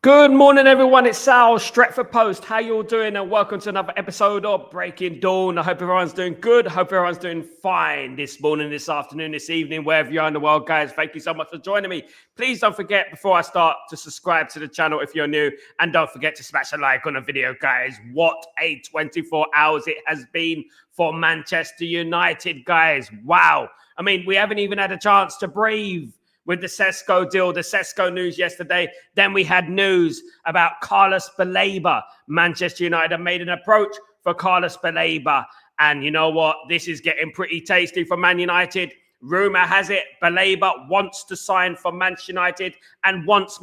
Good morning, everyone. It's Sal, Stretford Post. How you all doing? And welcome to another episode of Breaking Dawn. I hope everyone's doing good. I hope everyone's doing fine this morning, this afternoon, this evening, wherever you are in the world, guys. Thank you so much for joining me. Please don't forget, before I start, to subscribe to the channel if you're new. And don't forget to smash a like on the video, guys. What a 24 hours it has been for Manchester United, guys. Wow. I mean, we haven't even had a chance to breathe with the Cesco deal, the Cesco news yesterday. Then we had news about Carlos Baleba. Manchester United have made an approach for Carlos Baleba. And you know what? This is getting pretty tasty for Man United. Rumour has it, Baleba wants to sign for Manchester United and wants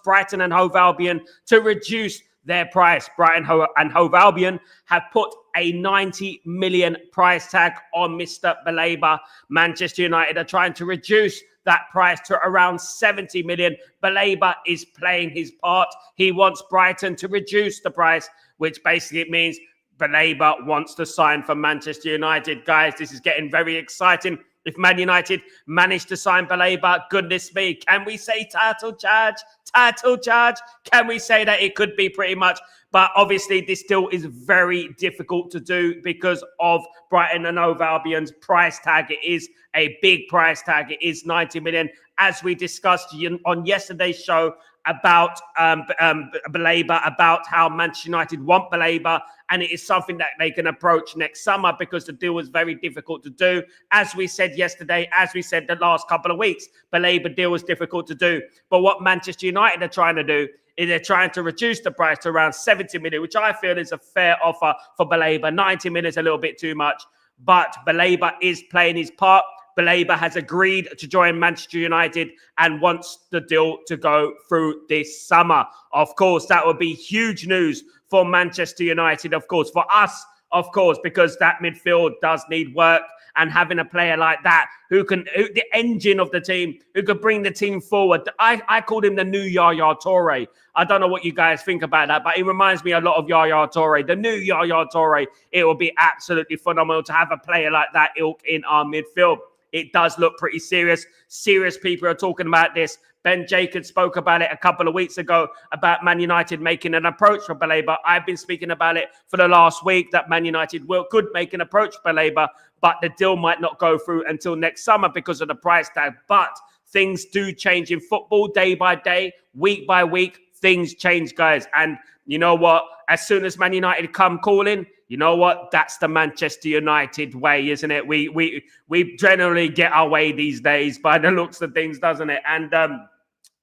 Brighton and Hove Albion to reduce their price. Brighton and Hove Albion have put a 90 million price tag on Mr. Baleba. Manchester United are trying to reduce that price to around 70 million. Baleba is playing his part. He wants Brighton to reduce the price, which basically means Baleba wants to sign for Manchester United. Guys, this is getting very exciting. If Man United manage to sign Baleba, goodness me, can we say title charge? Title charge? Can we say that it could be pretty much? But obviously, this deal is very difficult to do because of Brighton and Hove Albion's price tag. It is a big price tag. It is 90 million. As we discussed on yesterday's show about Baleba, about how Manchester United want Baleba, and it is something that they can approach next summer because the deal was very difficult to do. As we said yesterday, as we said the last couple of weeks, Baleba deal was difficult to do. But what Manchester United are trying to do is they're trying to reduce the price to around 70 million, which I feel is a fair offer for Baleba. 90 million is a little bit too much, but Baleba is playing his part. Baleba has agreed to join Manchester United and wants the deal to go through this summer. Of course, that would be huge news for Manchester United, of course, for us, of course, because that midfield does need work. And having a player like that the engine of the team, who could bring the team forward. I called him the new Yaya Toure. I don't know what you guys think about that, but it reminds me a lot of Yaya Toure, the new Yaya Toure. It will be absolutely phenomenal to have a player like that ilk in our midfield. It does look pretty serious. Serious people are talking about this. Ben Jacobs spoke about it a couple of weeks ago about Man United making an approach for Baleba. I've been speaking about it for the last week that Man United could make an approach for Baleba, but the deal might not go through until next summer because of the price tag. But things do change in football day by day, week by week. Things change, guys. And you know what? As soon as Man United come calling, you know what? That's the Manchester United way, isn't it? We generally get our way these days by the looks of things, doesn't it? And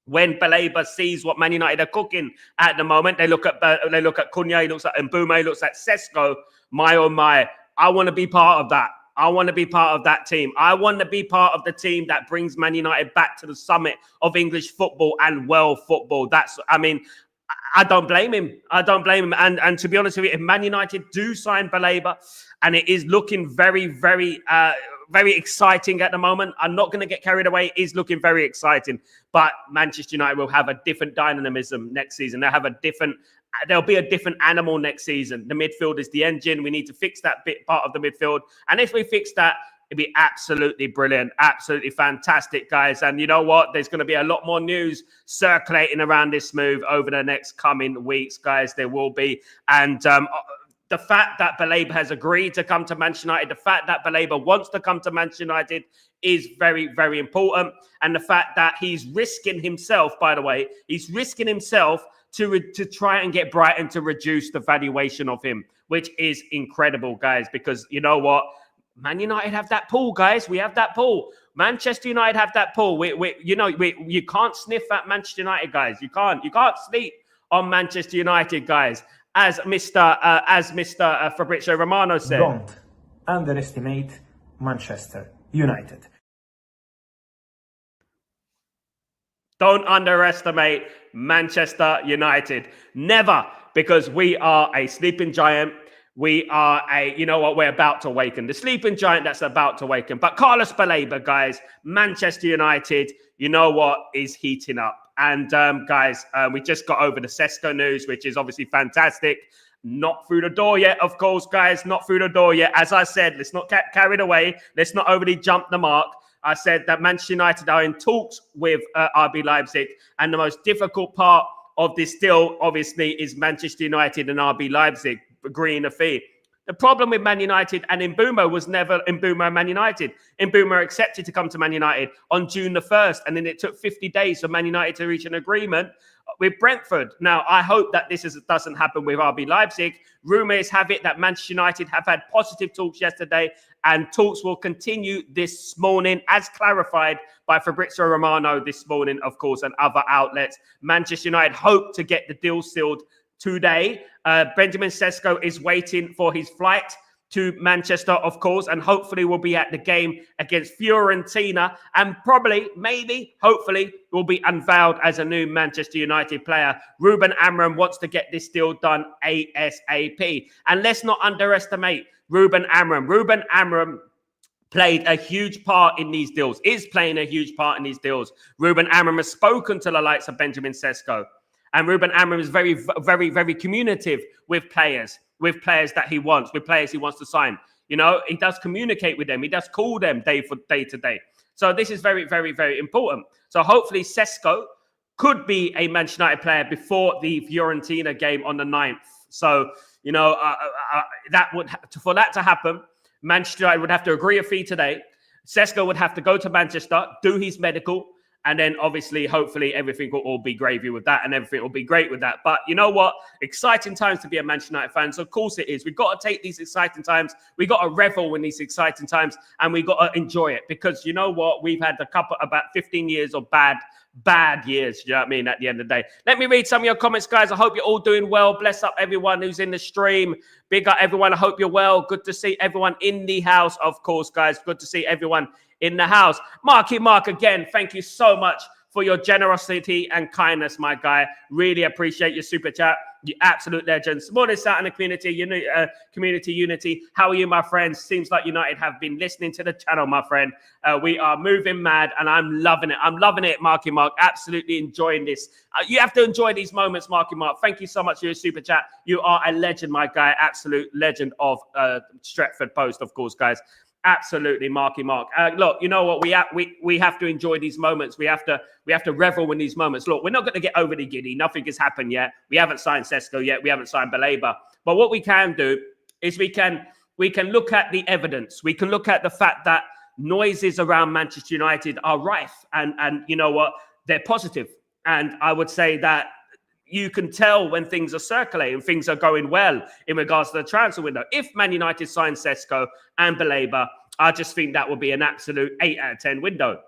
when Baleba sees what Man United are cooking at the moment, they look at Cunha, he looks at Mbumo, he looks at Sesko. My oh my! I want to be part of that. I want to be part of that team. I want to be part of the team that brings Man United back to the summit of English football and world football. I don't blame him. I don't blame him. And to be honest with you, if Man United do sign Baleba, and it is looking very, very, very exciting at the moment. I'm not going to get carried away. It is looking very exciting. But Manchester United will have a different dynamism next season. There'll be a different animal next season. The midfield is the engine. We need to fix that part of the midfield. And if we fix that, it'd be absolutely brilliant, absolutely fantastic, guys. And you know what? There's going to be a lot more news circulating around this move over the next coming weeks, guys. There will be. And the fact that Baleba has agreed to come to Manchester United, the fact that Baleba wants to come to Manchester United is very, very important. And the fact that he's risking himself, by the way, he's risking himself to try and get Brighton to reduce the valuation of him, which is incredible, guys, because you know what? Man United have that pull, guys. We have that pull. Manchester United have that pull. You can't sniff at Manchester United, guys. You can't sleep on Manchester United, guys. As Mr. Fabrizio Romano said, don't underestimate Manchester United. Don't underestimate Manchester United. Never, because we are a sleeping giant. We are we're about to awaken. The sleeping giant that's about to awaken. But Carlos Baleba, guys, Manchester United, you know what, is heating up. And guys, we just got over the Cesco news, which is obviously fantastic. Not through the door yet, of course, guys, not through the door yet. As I said, let's not get carried away. Let's not overly jump the mark. I said that Manchester United are in talks with RB Leipzig. And the most difficult part of this deal, obviously, is Manchester United and RB Leipzig agreeing a fee. The problem with Man United and Mbeumo was never Mbeumo and Man United. Mbeumo accepted to come to Man United on June the 1st, and then it took 50 days for Man United to reach an agreement with Brentford. Now, I hope that doesn't happen with RB Leipzig. Rumours have it that Manchester United have had positive talks yesterday, and talks will continue this morning, as clarified by Fabrizio Romano this morning, of course, and other outlets. Manchester United hope to get the deal sealed today. Benjamin Cesco is waiting for his flight to Manchester, of course, and hopefully will be at the game against Fiorentina, and probably, maybe, hopefully, will be unveiled as a new Manchester United player. Ruben Amorim wants to get this deal done ASAP. And let's not underestimate Ruben Amorim. Ruben Amorim played a huge part in these deals, is playing a huge part in these deals. Ruben Amorim has spoken to the likes of Benjamin Sesko. And Ruben Amorim is very, very, very communicative with players that he wants, with players he wants to sign. You know, he does communicate with them. He does call them day to day. So this is very, very, very important. So hopefully Cesco could be a Manchester United player before the Fiorentina game on the 9th. So, you know, for that to happen, Manchester United would have to agree a fee today. Cesco would have to go to Manchester, do his medical, and then obviously, hopefully, everything will all be gravy with that and everything will be great with that. But you know what? Exciting times to be a Manchester United fan. So, of course, it is. We've got to take these exciting times. We've got to revel in these exciting times and we've got to enjoy it. Because you know what? We've had about 15 years of bad years. You know what I mean? At the end of the day. Let me read some of your comments, guys. I hope you're all doing well. Bless up everyone who's in the stream. Big up everyone. I hope you're well. Good to see everyone in the house, of course, guys. Good to see everyone in the house. Marky Mark, again, thank you so much for your generosity and kindness, my guy. Really appreciate your super chat. You absolute legends. Morning, Sat in the community unity. How are you, my friends? Seems like United have been listening to the channel, my friend. We are moving mad, and I'm loving it. I'm loving it, Marky Mark. Absolutely enjoying this. You have to enjoy these moments, Marky Mark. Thank you so much for your super chat. You are a legend, my guy. Absolute legend of Stretford Post, of course, guys. Absolutely, Marky Mark. Look, you know what? We have to enjoy these moments. We have to revel in these moments. Look, we're not going to get overly giddy. Nothing has happened yet. We haven't signed Cesco yet. We haven't signed Baleba. But what we can do is we can look at the evidence. We can look at the fact that noises around Manchester United are rife, and you know what? They're positive. And I would say that you can tell when things are circulating, things are going well in regards to the transfer window. If Man United sign Cesco and Baleba, I just think that will be an absolute 8 out of 10 window.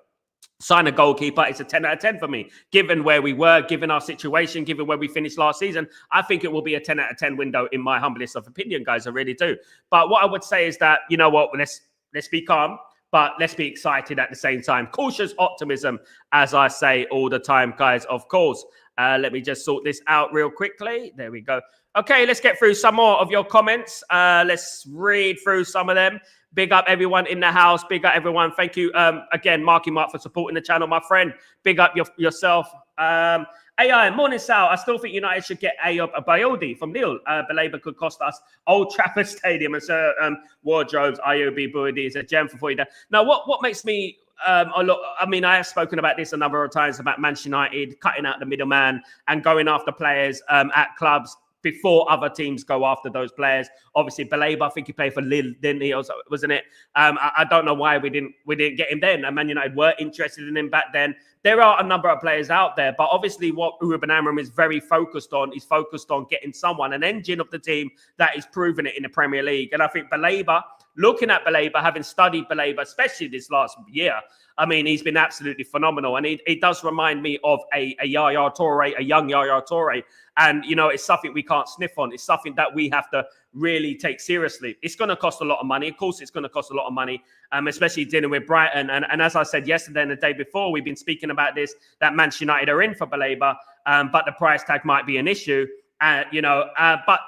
Sign a goalkeeper, it's a 10 out of 10 for me. Given where we were, given our situation, given where we finished last season, I think it will be a 10 out of 10 window in my humblest of opinion, guys. I really do. But what I would say is that, you know what, let's be calm, but let's be excited at the same time. Cautious optimism, as I say all the time, guys, of course. Let me just sort this out real quickly. There we go. Okay, let's get through some more of your comments. Let's read through some of them. Big up everyone in the house. Big up everyone. Thank you again, Marky Mark, for supporting the channel, my friend. Big up yourself. AI, morning, Sal. I still think United should get Bayodi from Lille. Baleba could cost us Old Trafford Stadium and wardrobes. IOB Boydi is a gem for you. Now, what makes me I mean, I have spoken about this a number of times about Manchester United cutting out the middleman and going after players at clubs before other teams go after those players. Obviously, Baleba, I think he played for Lille, didn't he? Wasn't it? I don't know why we didn't get him then. And Man United were interested in him back then. There are a number of players out there, but obviously what Ruben Amorim is very focused on is focused on getting someone, an engine of the team that is proving it in the Premier League. And I think Baleba, looking at Baleba, having studied Baleba, especially this last year, I mean, he's been absolutely phenomenal. And he does remind me of a Yaya Toure, a young Yaya Toure. And, you know, it's something we can't sniff on. It's something that we have to really take seriously. It's going to cost a lot of money. Of course, it's going to cost a lot of money, especially dealing with Brighton. And as I said yesterday and the day before, we've been speaking about this, that Manchester United are in for Baleba, but the price tag might be an issue. But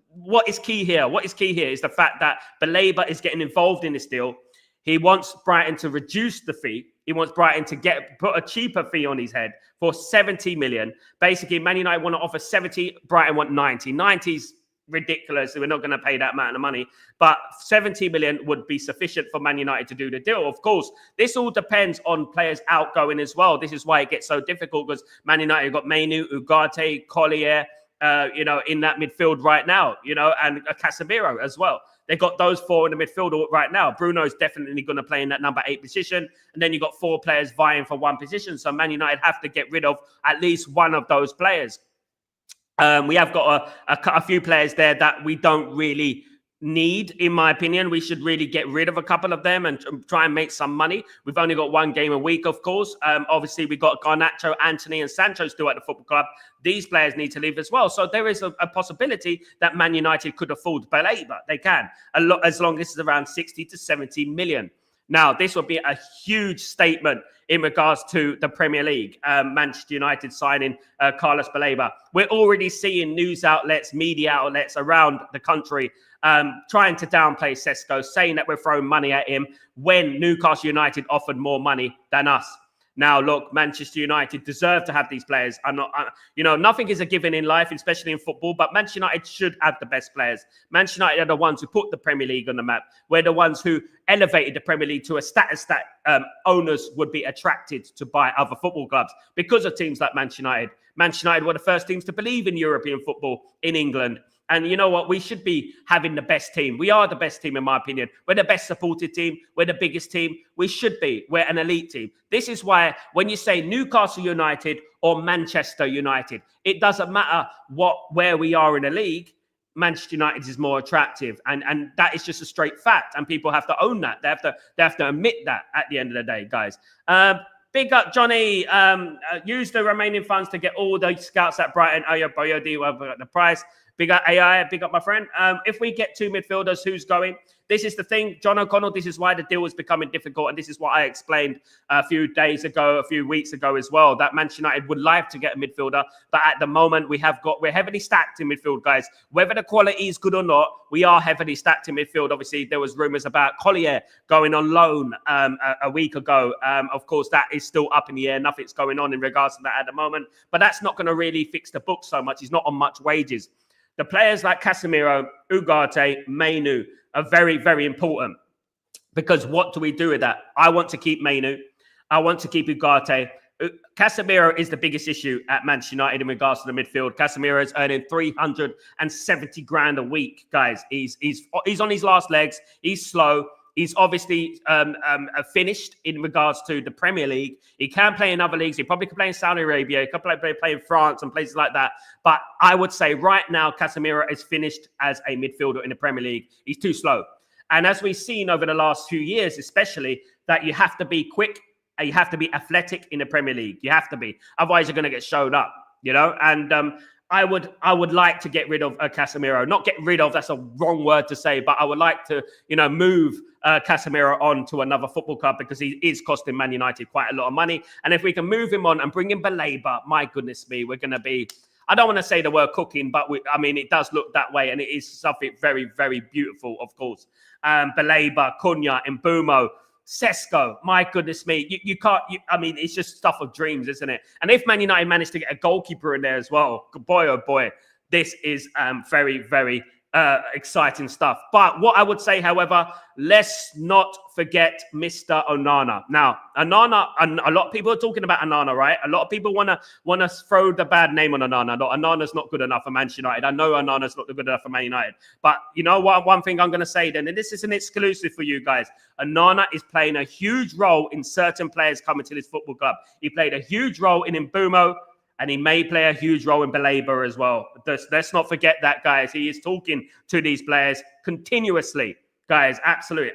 what is key here? What is key here is the fact that Baleba is getting involved in this deal. He wants Brighton to reduce the fee. He wants Brighton to put a cheaper fee on his head for 70 million. Basically, Man United want to offer 70, Brighton want 90. 90's ridiculous. We're not going to pay that amount of money. But 70 million would be sufficient for Man United to do the deal. Of course, this all depends on players outgoing as well. This is why it gets so difficult, because Man United have got Mainu, Ugarte, Collier, in that midfield right now, and Casemiro as well. They got those four in the midfield right now. Bruno's definitely going to play in that number 8 position. And then you got 4 players vying for one position. So Man United have to get rid of at least one of those players. We have got a few players there that we don't really need, in my opinion. We should really get rid of a couple of them and try and make some money. We've only got one game a week, of course. Obviously, we've got Garnacho, Anthony, and Sancho still at the football club. These players need to leave as well. So there is a possibility that Man United could afford Baleba. They can, as long as it's around 60 to 70 million. Now, this would be a huge statement in regards to the Premier League. Manchester United signing Carlos Baleba. We're already seeing news outlets, media outlets around the country trying to downplay Cesco, saying that we're throwing money at him when Newcastle United offered more money than us. Now, look, Manchester United deserve to have these players. Nothing is a given in life, especially in football, but Manchester United should have the best players. Manchester United are the ones who put the Premier League on the map. We're the ones who elevated the Premier League to a status that owners would be attracted to buy other football clubs because of teams like Manchester United. Manchester United were the first teams to believe in European football in England. And you know what? We should be having the best team. We are the best team, in my opinion. We're the best supported team. We're the biggest team. We should be. We're an elite team. This is why when you say Newcastle United or Manchester United, it doesn't matter where we are in the league. Manchester United is more attractive. And that is just a straight fact. And people have to own that. They have to admit that at the end of the day, guys. Big up, Johnny. Use the remaining funds to get all the scouts at Brighton. Oh, yeah, the price. Big up AI, big up my friend. If we get 2 midfielders, who's going? This is the thing, John O'Connell, this is why the deal is becoming difficult. And this is what I explained a few weeks ago as well, that Manchester United would like to get a midfielder. But at the moment, we're heavily stacked in midfield, guys. Whether the quality is good or not, we are heavily stacked in midfield. Obviously, there was rumours about Collier going on loan a week ago. Of course, that is still up in the air. Nothing's going on in regards to that at the moment. But that's not going to really fix the book so much. He's not on much wages. The players like Casemiro, Ugarte, Mainu are very, very important, because what do we do with that? I want to keep Mainu. I want to keep Ugarte. Casemiro is the biggest issue at Manchester United in regards to the midfield. Casemiro is earning 370 grand a week, guys. He's on his last legs. He's slow. He's obviously finished in regards to the Premier League. He can play in other leagues. He probably could play in Saudi Arabia. He could play in France and places like that. But I would say right now, Casemiro is finished as a midfielder in the Premier League. He's too slow. And as we've seen over the last few years, especially, that you have to be quick and you have to be athletic in the Premier League. You have to be. Otherwise, you're going to get showed up, And I would like to get rid of Casemiro. Not get rid of, that's a wrong word to say, but I would like to, move Casemiro on to another football club, because he is costing Man United quite a lot of money. And if we can move him on and bring in Baleba, my goodness me, we're going to be, I don't want to say the word cooking, but it does look that way. And it is something very, very beautiful, of course. Baleba, Cunha, Mbumo, Sesco, my goodness me, you can't, it's just stuff of dreams, isn't it? And if Man United managed to get a goalkeeper in there as well, boy, oh boy, this is very, very exciting stuff. But what I would say, however, let's not forget Mr. Onana. Now, Onana, and a lot of people are talking about Onana, right? A lot of people want to throw the bad name on Onana. No, Onana's not good enough for Manchester United. I know Onana's not good enough for Man United. But you know what? One thing I'm going to say then, and this is an exclusive for you guys, Onana is playing a huge role in certain players coming to this football club. He played a huge role in Mbumo, and he may play a huge role in Baleba as well. Let's not forget that, guys. He is talking to these players continuously, guys. Absolutely.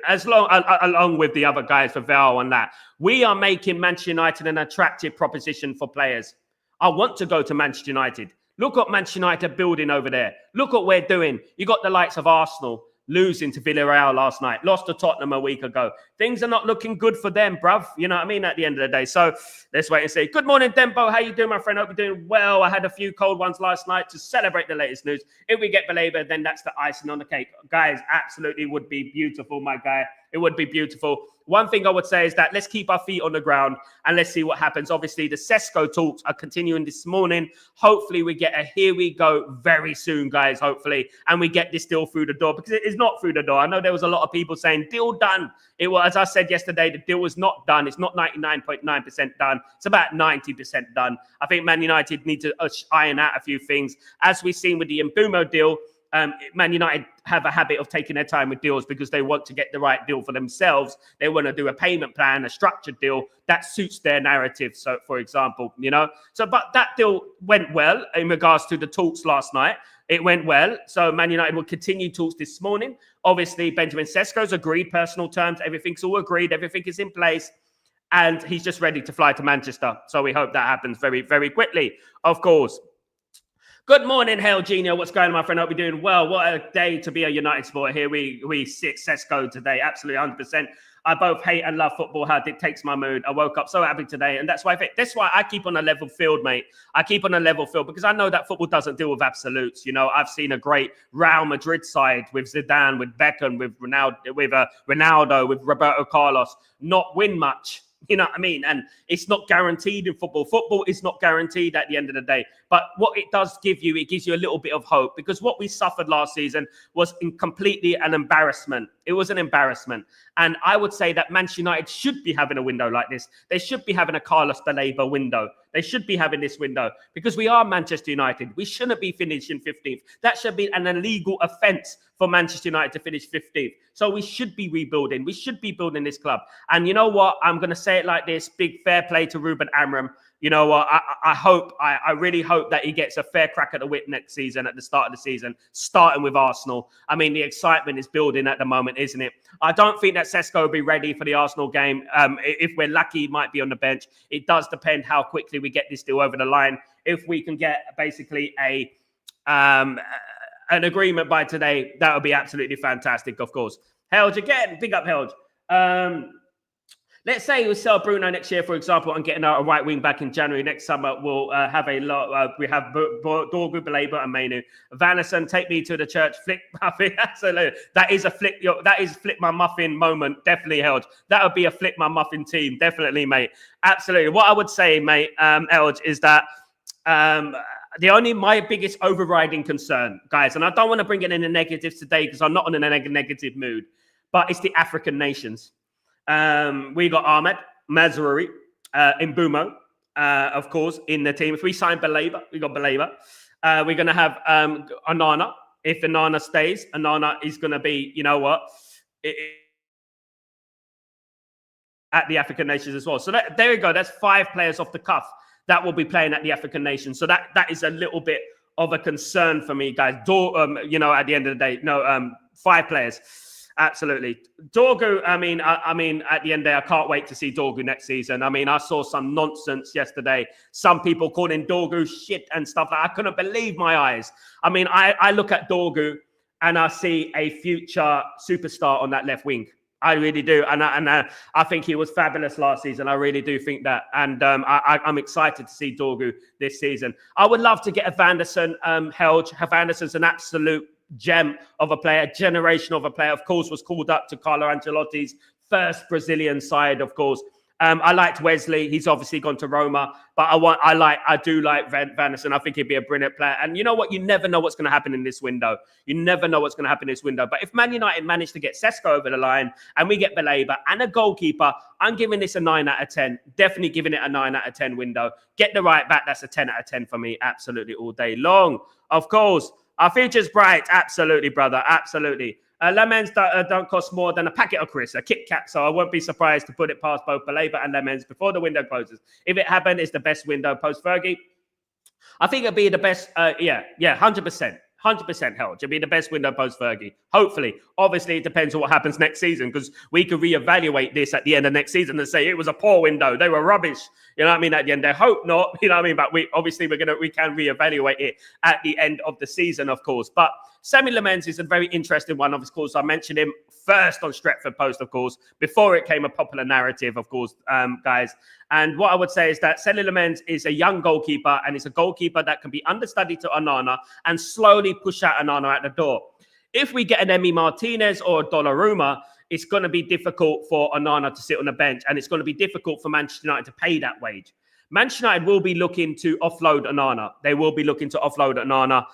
Along with the other guys for Val and that. We are making Manchester United an attractive proposition for players. I want to go to Manchester United. Look what Manchester United are building over there. Look what we're doing. You got the likes of Arsenal losing to Villarreal last night, lost to Tottenham a week ago. Things are not looking good for them, bruv. You know what I mean? At the end of the day. So let's wait and see. Good morning, Dembo. How you doing, my friend? Hope you're doing well. I had a few cold ones last night to celebrate the latest news. If we get Baleba, then that's the icing on the cake. Guys, absolutely would be beautiful, my guy. It would be beautiful. One thing I would say is that let's keep our feet on the ground and let's see what happens. Obviously, the Cesco talks are continuing this morning. Hopefully, we get a here we go very soon, guys, hopefully, and we get this deal through the door, because it is not through the door. I know there was a lot of people saying, deal done. It was, as I said yesterday, the deal was not done. It's not 99.9% done. It's about 90% done. I think Man United need to iron out a few things. As we've seen with the Mbumo deal, Man United have a habit of taking their time with deals because they want to get the right deal for themselves. They want to do a payment plan, a structured deal that suits their narrative. So, for example, but that deal went well in regards to the talks last night. It went well. So Man United will continue talks this morning. Obviously, Benjamin Sesko's agreed personal terms. Everything's all agreed. Everything is in place. And he's just ready to fly to Manchester. So we hope that happens very, very quickly, of course. Good morning, Hail Genius. What's going on, my friend? Hope you're doing well. What a day to be a United supporter. Here we sit Cesco today. Absolutely 100%. I both hate and love football. How it takes my mood. I woke up so happy today. And that's why I keep on a level field, mate. I keep on a level field because I know that football doesn't deal with absolutes. I've seen a great Real Madrid side with Zidane, with Beckham, with Ronaldo, with Roberto Carlos not win much. You know what I mean? And it's not guaranteed in football. Football is not guaranteed at the end of the day. But what it does give you, it gives you a little bit of hope, because what we suffered last season was completely an embarrassment. It was an embarrassment. And I would say that Manchester United should be having a window like this. They should be having a Carlos Baleba window. They should be having this window because we are Manchester United. We shouldn't be finishing 15th. That should be an illegal offence for Manchester United to finish 15th. So we should be rebuilding. We should be building this club. And you know what? I'm going to say it like this. Big fair play to Ruben Amorim. You know what? I really hope that he gets a fair crack at the whip next season, at the start of the season, starting with Arsenal. I mean, the excitement is building at the moment, isn't it? I don't think that Cesco will be ready for the Arsenal game. If we're lucky, he might be on the bench. It does depend how quickly we get this deal over the line. If we can get basically an agreement by today, that would be absolutely fantastic, of course. Helge again, big up Helge. Let's say we sell Bruno next year, for example, and getting a right wing back in January next summer. We'll have a lot. We have Dorgu, Baleba, and Mainu. Vanessa, take me to the church. Flick muffin. Absolutely. That is a flick. That is flip my muffin moment. Definitely held. That would be a flip my muffin team. Definitely, mate. Absolutely. What I would say, mate, Elge, is that my biggest overriding concern, guys, and I don't want to bring it in the negatives today because I'm not in a negative mood, but it's the African nations. We got Ahmed, Mazraoui, Mbumo, of course, in the team. If we sign Baleba, we got Baleba. We're going to have Onana. If Onana stays, Onana is going to be, you know what, at the African nations as well. So there you go. That's 5 players off the cuff that will be playing at the African nations. So that is a little bit of a concern for me, guys. At the end of the day, 5 players. Absolutely. Dorgu, I mean, at the end of the day, I can't wait to see Dorgu next season. I mean, I saw some nonsense yesterday. Some people calling Dorgu shit and stuff. I couldn't believe my eyes. I mean, I look at Dorgu and I see a future superstar on that left wing. I really do. And I think he was fabulous last season. I really do think that. And I'm excited to see Dorgu this season. I would love to get a Vanderson, Helge. Vanderson's an absolute gem of a player, generation of a player. Of course, was called up to Carlo Ancelotti's first Brazilian side, of course. I liked Wesley. He's obviously gone to Roma, but I do like Vanderson. I think he'd be a brilliant player. And you know what? You never know what's going to happen in this window. You never know what's going to happen in this window. But if Man United manage to get Cesco over the line and we get Baleba and a goalkeeper, I'm giving this a 9 out of 10. Definitely giving it a 9 out of 10 window. Get the right back. That's a 10 out of 10 for me. Absolutely all day long. Of course. Our future's bright. Absolutely, brother. Absolutely. Lemons don't cost more than a packet of crisps, a Kit Kat, so I won't be surprised to put it past both Baleba and Lemons before the window closes. If it happened, it's the best window post-Fergie. I think it'll be the best, 100%. 100% held. It'll be the best window post-Fergie. Hopefully. Obviously, it depends on what happens next season, because we could reevaluate this at the end of next season and say it was a poor window. They were rubbish. You know what I mean? At the end, I hope not. You know what I mean? But we can reevaluate it at the end of the season, of course. But Sammy Lamens is a very interesting one. Of course, I mentioned him first on Stretford Post, of course, before it came a popular narrative, of course, guys. And what I would say is that Sammy Lamens is a young goalkeeper, and it's a goalkeeper that can be understudy to Onana and slowly push out Onana at the door. If we get an Emi Martinez or a Donnarumma, it's going to be difficult for Onana to sit on the bench, and it's going to be difficult for Manchester United to pay that wage. Manchester United will be looking to offload Onana. They will be looking to offload Onana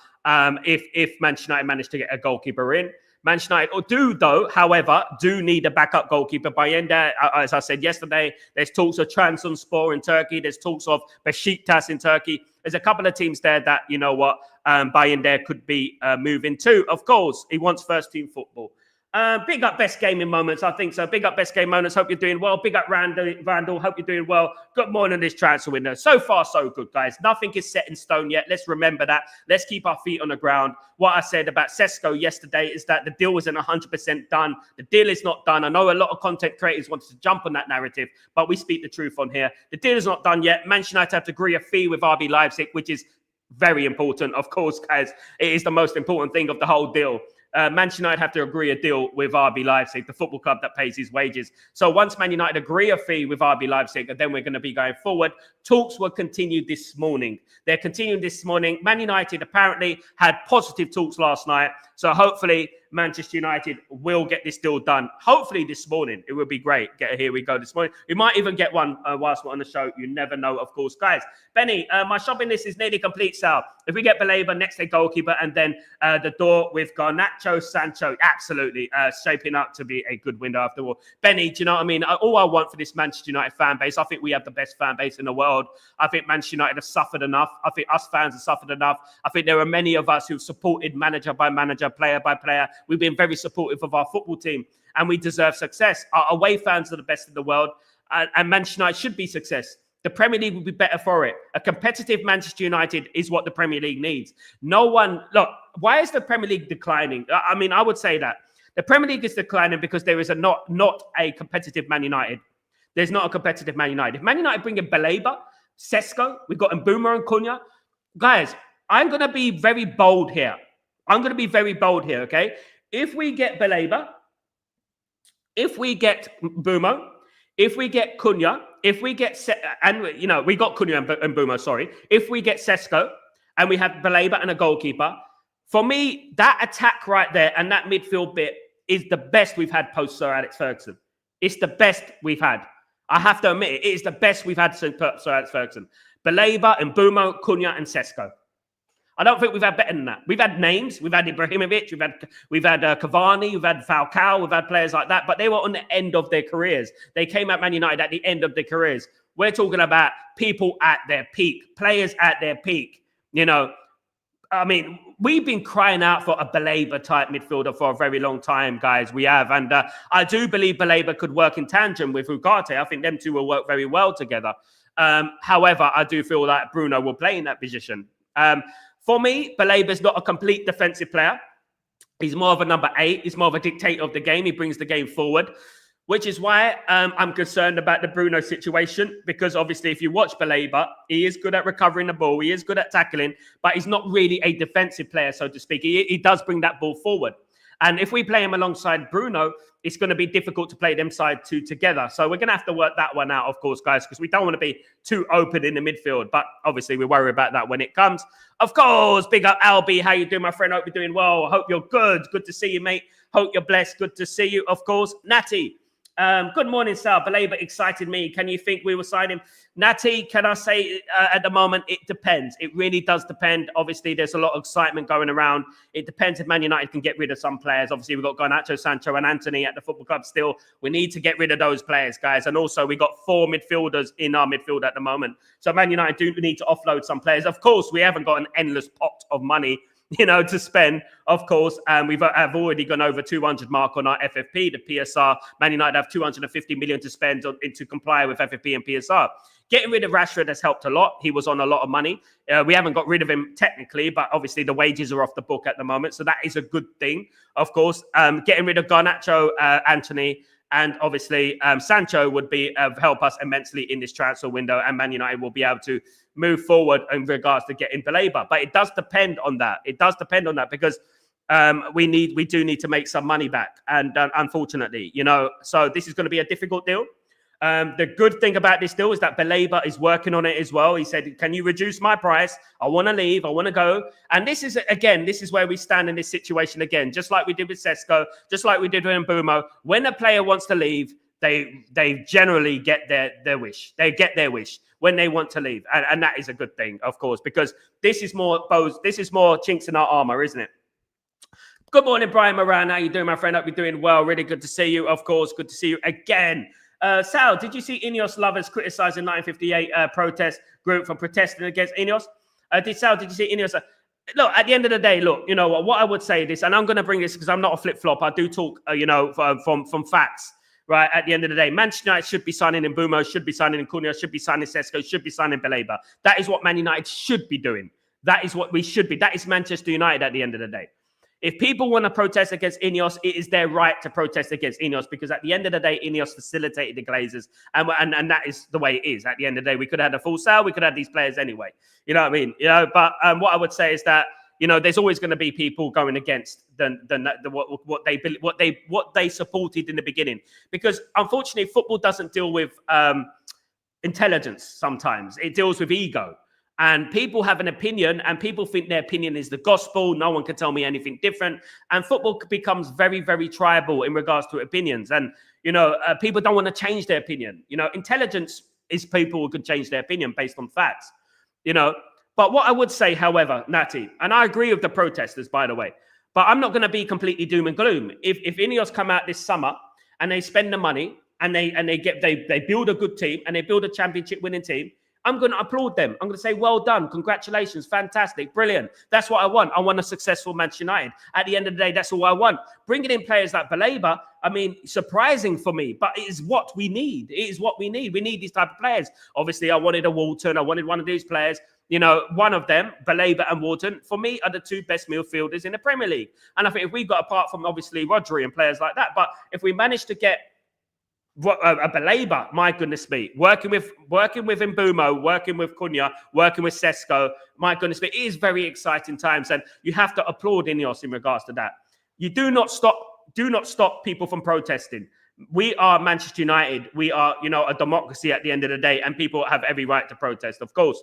if Manchester United manage to get a goalkeeper in. Manchester United however, need a backup goalkeeper. Bayender, as I said yesterday, there's talks of Trabzonspor in Turkey. There's talks of Besiktas in Turkey. There's a couple of teams there that, you know what, Bayender could be moving to. Of course, he wants first-team football. Big up Best Gaming Moments, I think so. Big up Best Game Moments. Hope you're doing well. Big up Randall. Hope you're doing well. Good morning this transfer window. So far, so good, guys. Nothing is set in stone yet. Let's remember that. Let's keep our feet on the ground. What I said about Cesco yesterday is that the deal isn't 100% done. The deal is not done. I know a lot of content creators wanted to jump on that narrative, but we speak the truth on here. The deal is not done yet. Manchester United have to agree a fee with RB Leipzig, which is very important, of course, guys. It is the most important thing of the whole deal. Manchester United have to agree a deal with RB Leipzig, the football club that pays his wages. So once Man United agree a fee with RB Leipzig, then we're going to be going forward. Talks were continued this morning. They're continuing this morning. Man United apparently had positive talks last night. So hopefully Manchester United will get this deal done. Hopefully this morning. It would be great. Here we go this morning. We might even get one whilst we're on the show. You never know, of course. Guys, Benny, my shopping list is nearly complete, Sal. If we get Baleba, next day goalkeeper, and then the door with Garnacho, Sancho, absolutely shaping up to be a good window after all. Benny, do you know what I mean? All I want for this Manchester United fan base, I think we have the best fan base in the world. I think Manchester United have suffered enough. I think us fans have suffered enough. I think there are many of us who've supported manager by manager, player by player. We've been very supportive of our football team, and we deserve success. Our away fans are the best in the world, and Manchester United should be success. The Premier League will be better for it. A competitive Manchester United is what the Premier League needs. Look, why is the Premier League declining? I mean, I would say that the Premier League is declining because there is not a competitive Man United. There's not a competitive Man United. If Man United bring in Baleba, Sesko, we've got Mbeumo and Cunha. Guys, I'm going to be very bold here. Okay? If we get Baleba, if we get Mbeumo, if we get Cunha, if we get we got Cunha and Mbeumo, sorry. If we get Cesco and we have Baleba and a goalkeeper, for me, that attack right there and that midfield bit is the best we've had post Sir Alex Ferguson. It's the best we've had. I have to admit it is the best we've had since Sir Alex Ferguson. Baleba, Mbeumo, Cunha, and Cesco. I don't think we've had better than that. We've had names. We've had Ibrahimovic. We've had Cavani. We've had Falcao. We've had players like that. But they were on the end of their careers. They came at Man United at the end of their careers. We're talking about people at their peak, players at their peak. You know, I mean, we've been crying out for a Baleba type midfielder for a very long time, guys. We have. And I do believe Baleba could work in tandem with Ugarte. I think them two will work very well together. However, I do feel like Bruno will play in that position. For me, Baleba is not a complete defensive player. He's more of a number 8. He's more of a dictator of the game. He brings the game forward, which is why I'm concerned about the Bruno situation, because obviously if you watch Baleba, he is good at recovering the ball. He is good at tackling, but he's not really a defensive player, so to speak. He does bring that ball forward. And if we play him alongside Bruno, it's going to be difficult to play them side two together. So we're going to have to work that one out, of course, guys, because we don't want to be too open in the midfield. But obviously, we worry about that when it comes. Of course, big up Albie. How you doing, my friend? Hope you're doing well. Hope you're good. Good to see you, mate. Hope you're blessed. Good to see you, of course. Natty. Good morning, Sal. Baleba excited me. Can you think we will sign him? Natty, can I say at the moment, it depends. It really does depend. Obviously, there's a lot of excitement going around. It depends if Man United can get rid of some players. Obviously, we've got Garnacho, Sancho and Anthony at the football club still. We need to get rid of those players, guys. And also, we got 4 midfielders in our midfield at the moment. So Man United do need to offload some players. Of course, we haven't got an endless pot of money, you know, to spend, of course. And we've already gone over 200 mark on our FFP, the PSR. Man United have 250 million to spend to comply with FFP and PSR. Getting rid of Rashford has helped a lot. He was on a lot of money. We haven't got rid of him technically, but obviously the wages are off the book at the moment. So that is a good thing, of course. Getting rid of Garnacho, Anthony, and obviously Sancho would help us immensely in this transfer window, and Man United will be able to move forward in regards to getting Baleba. But it does depend on that. It does depend on that because we do need to make some money back. And unfortunately, you know, so this is going to be a difficult deal. The good thing about this deal is that Baleba is working on it as well. He said, can you reduce my price? I want to leave. I want to go. And this is where we stand in this situation again, just like we did with Cesco, just like we did with Mbeumo. When a player wants to leave, they generally get their wish. They get their wish when they want to leave. And that is a good thing, of course, because this is more chinks in our armor, isn't it? Good morning, Brian Moran. How you doing, my friend? Hope you're doing well. Really good to see you, of course. Good to see you again. Sal, did you see Ineos lovers criticizing 1958 protest group for protesting against Ineos? Did you see Ineos? Look, at the end of the day, look, you know what I would say this, and I'm going to bring this because I'm not a flip-flop. I do talk, from facts, right? At the end of the day, Manchester United should be signing in Mbeumo, should be signing in Cunha, should be signing Cesco, should be signing Baleba. That is what Man United should be doing. That is what we should be. That is Manchester United at the end of the day. If people want to protest against Ineos, it is their right to protest against Ineos because at the end of the day, Ineos facilitated the Glazers. And that is the way it is. At the end of the day, we could have had a full sale. We could have these players anyway. You know what I mean? But what I would say is that, there's always going to be people going against what they supported in the beginning. Because unfortunately, football doesn't deal with intelligence sometimes. It deals with ego. And people have an opinion and people think their opinion is the gospel. No one can tell me anything different. And football becomes very, very tribal in regards to opinions. And, people don't want to change their opinion. Intelligence is people who can change their opinion based on facts, But what I would say, however, Natty, and I agree with the protesters, by the way, but I'm not going to be completely doom and gloom. If Ineos come out this summer and they spend the money and they build a good team and they build a championship winning team, I'm going to applaud them. I'm going to say, well done. Congratulations. Fantastic. Brilliant. That's what I want. I want a successful Manchester United. At the end of the day, that's all I want. Bringing in players like Baleba, surprising for me, but it is what we need. It is what we need. We need these type of players. Obviously, I wanted a Walton. I wanted one of these players. One of them, Baleba and Walton, for me, are the two best midfielders in the Premier League. And I think if we got, apart from obviously Rodri and players like that, but if we manage to get a Baleba, my goodness me, working with Mbeumo, working with Cunha, working with Cesco, my goodness me, it is very exciting times, and you have to applaud Ineos in regards to that. You do not stop people from protesting. We are Manchester United. We are, a democracy at the end of the day, and people have every right to protest, of course.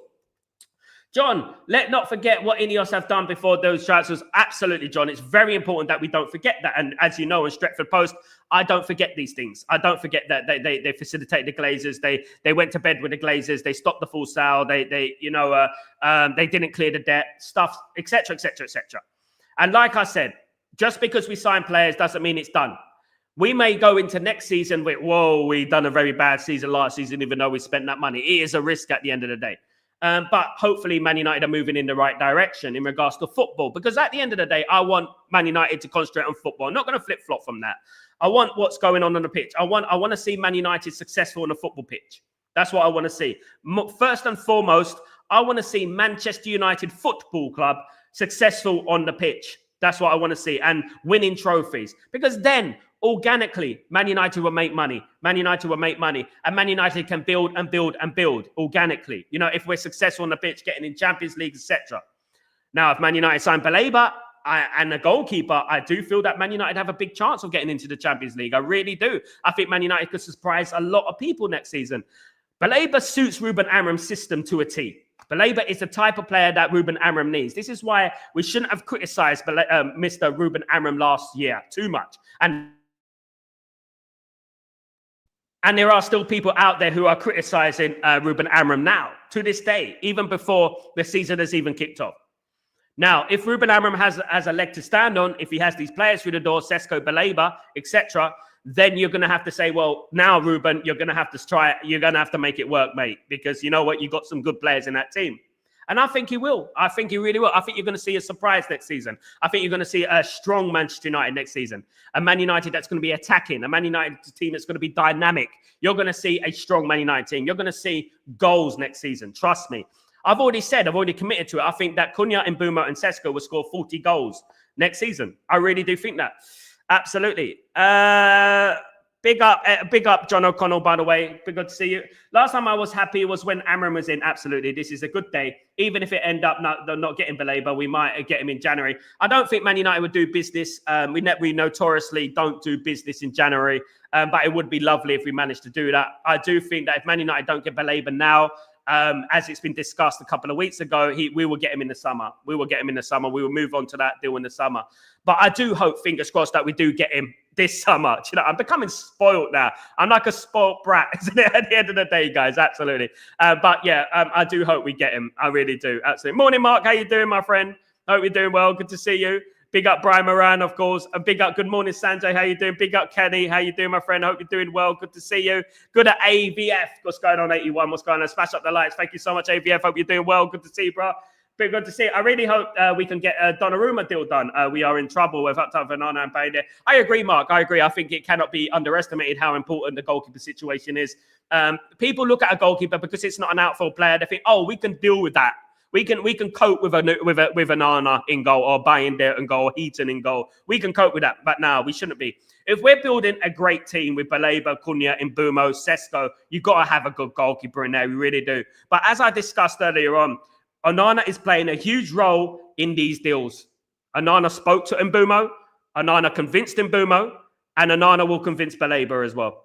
John, let not forget what Ineos have done before those transfers. Absolutely, John. It's very important that we don't forget that. And as you know, in Stretford Post, I don't forget these things. I don't forget that they facilitate the Glazers. They went to bed with the Glazers. They stopped the full sale. They didn't clear the debt, stuff, etc., etc., etc. And like I said, just because we sign players doesn't mean it's done. We may go into next season with, we done a very bad season last season, even though we spent that money. It is a risk at the end of the day. But hopefully Man United are moving in the right direction in regards to football. Because at the end of the day, I want Man United to concentrate on football. I'm not going to flip-flop from that. I want what's going on the pitch. I want to see Man United successful on the football pitch. That's what I want to see. First and foremost, I want to see Manchester United Football Club successful on the pitch. That's what I want to see. And winning trophies. Because then, organically, Man United will make money. Man United will make money. And Man United can build and build and build organically. If we're successful on the pitch, getting in Champions League, etc. Now, if Man United sign Baleba and the goalkeeper, I do feel that Man United have a big chance of getting into the Champions League. I really do. I think Man United could surprise a lot of people next season. Baleba suits Ruben Amorim's system to a T. Baleba is the type of player that Ruben Amorim needs. This is why we shouldn't have criticised Mr. Ruben Amorim last year too much. And there are still people out there who are criticising Ruben Amorim now, to this day, even before the season has even kicked off. Now, if Ruben Amorim has a leg to stand on, if he has these players through the door, Sesco, Baleba, etc., then you're going to have to say, well, now, Ruben, you're going to have to try it. You're going to have to make it work, mate, because you know what? You've got some good players in that team. And I think he will. I think he really will. I think you're going to see a surprise next season. I think you're going to see a strong Manchester United next season. A Man United that's going to be attacking. A Man United team that's going to be dynamic. You're going to see a strong Man United team. You're going to see goals next season. Trust me. I've already committed to it. I think that Cunha, Mbeumo and Cesco will score 40 goals next season. I really do think that. Absolutely. Big up, John O'Connell, by the way. Good to see you. Last time I was happy was when Amram was in. Absolutely. This is a good day. Even if it end up not getting Baleba, we might get him in January. I don't think Man United would do business. We notoriously don't do business in January, but it would be lovely if we managed to do that. I do think that if Man United don't get Baleba now, as it's been discussed a couple of weeks ago, we will get him in the summer. We will get him in the summer. We will move on to that deal in the summer. But I do hope, fingers crossed, that we do get him this summer. You know, I'm becoming spoiled now. I'm like a spoiled brat, isn't it? At the end of the day, guys, absolutely. But yeah, I do hope we get him. I really do. Absolutely. Morning, Mark. How you doing, my friend? Hope you're doing well. Good to see you. Big up Brian Moran, of course. And big up, good morning, Sanjay. How you doing? Big up Kenny. How you doing, my friend? Hope you're doing well. Good to see you. Good at AVF. What's going on, 81? What's going on? Smash up the lights. Thank you so much, AVF. Hope you're doing well. Good to see you, bro. Big good to see you. I really hope we can get a Donnarumma deal done. We are in trouble with Onana and Baleba. I agree, Mark. I agree. I think it cannot be underestimated how important the goalkeeper situation is. People look at a goalkeeper because it's not an outfield player. They think, oh, we can deal with that. We can cope with Onana in goal, or Bayindir in goal, or Heaton in goal. We can cope with that, but now we shouldn't be. If we're building a great team with Baleba, Cunha, Mbumo, Sesko, you've got to have a good goalkeeper in there. We really do. But as I discussed earlier on, Onana is playing a huge role in these deals. Onana spoke to Mbumo. Onana convinced Mbumo, and Onana will convince Baleba as well.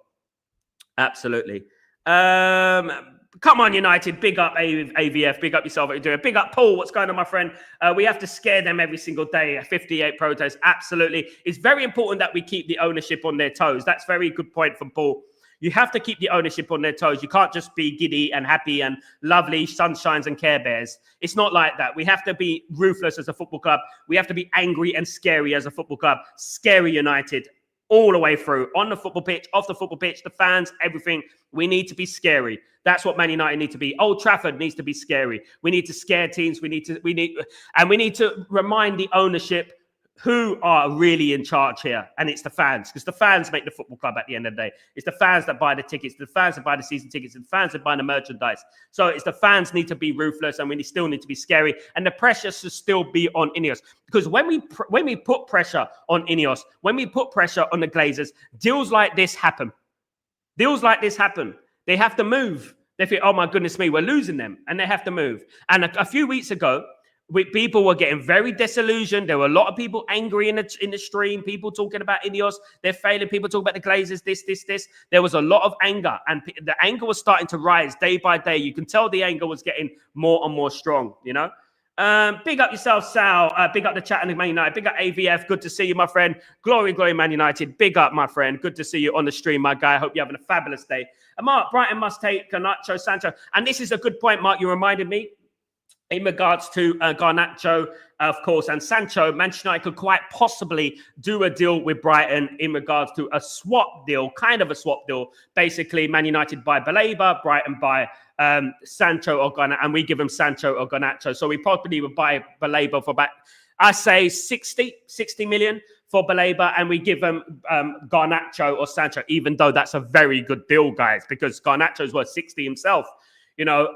Absolutely. Come on, United. Big up AVF. Big up yourself. What you're doing. Big up Paul. What's going on, my friend? We have to scare them every single day. 58 protests. Absolutely. It's very important that we keep the ownership on their toes. That's a very good point from Paul. You have to keep the ownership on their toes. You can't just be giddy and happy and lovely, sunshines and Care Bears. It's not like that. We have to be ruthless as a football club. We have to be angry and scary as a football club. Scary United all the way through, on the football pitch, off the football pitch, the fans, everything. We need to be scary. That's what Man United need to be. Old Trafford needs to be scary. We need to scare teams. We need to remind the ownership who are really in charge here, and it's the fans, because the fans make the football club at the end of the day. It's the fans that buy the tickets, the fans that buy the season tickets, and the fans that buy the merchandise. So it's the fans need to be ruthless, and we still need to be scary, and the pressure should still be on Ineos, because when we put pressure on Ineos, when we put pressure on the Glazers, deals like this happen. Deals like this happen. They have to move. They think, oh my goodness me, we're losing them, and they have to move. And a few weeks ago, people were getting very disillusioned. There were a lot of people angry in the stream. People talking about Ineos, they're failing. People talking about the Glazers, this. There was a lot of anger, and the anger was starting to rise day by day. You can tell the anger was getting more and more strong, you know. Big up yourself, Sal. Big up the chat and Man United. Big up AVF. Good to see you, my friend. Glory, Man United. Big up, my friend. Good to see you on the stream, my guy. I hope you're having a fabulous day. And Mark, Brighton must take Garnacho, Sancho. And this is a good point, Mark. You reminded me. In regards to Garnacho, of course, and Sancho, Manchester United could quite possibly do a deal with Brighton in regards to a swap deal, kind of a swap deal. Basically, Man United buy Baleba, Brighton buy Sancho or Garnacho, and we give them Sancho or Garnacho. So we probably would buy Baleba for about, I say, 60 million for Baleba, and we give them Garnacho or Sancho, even though that's a very good deal, guys, because Garnacho's worth 60 himself, you know.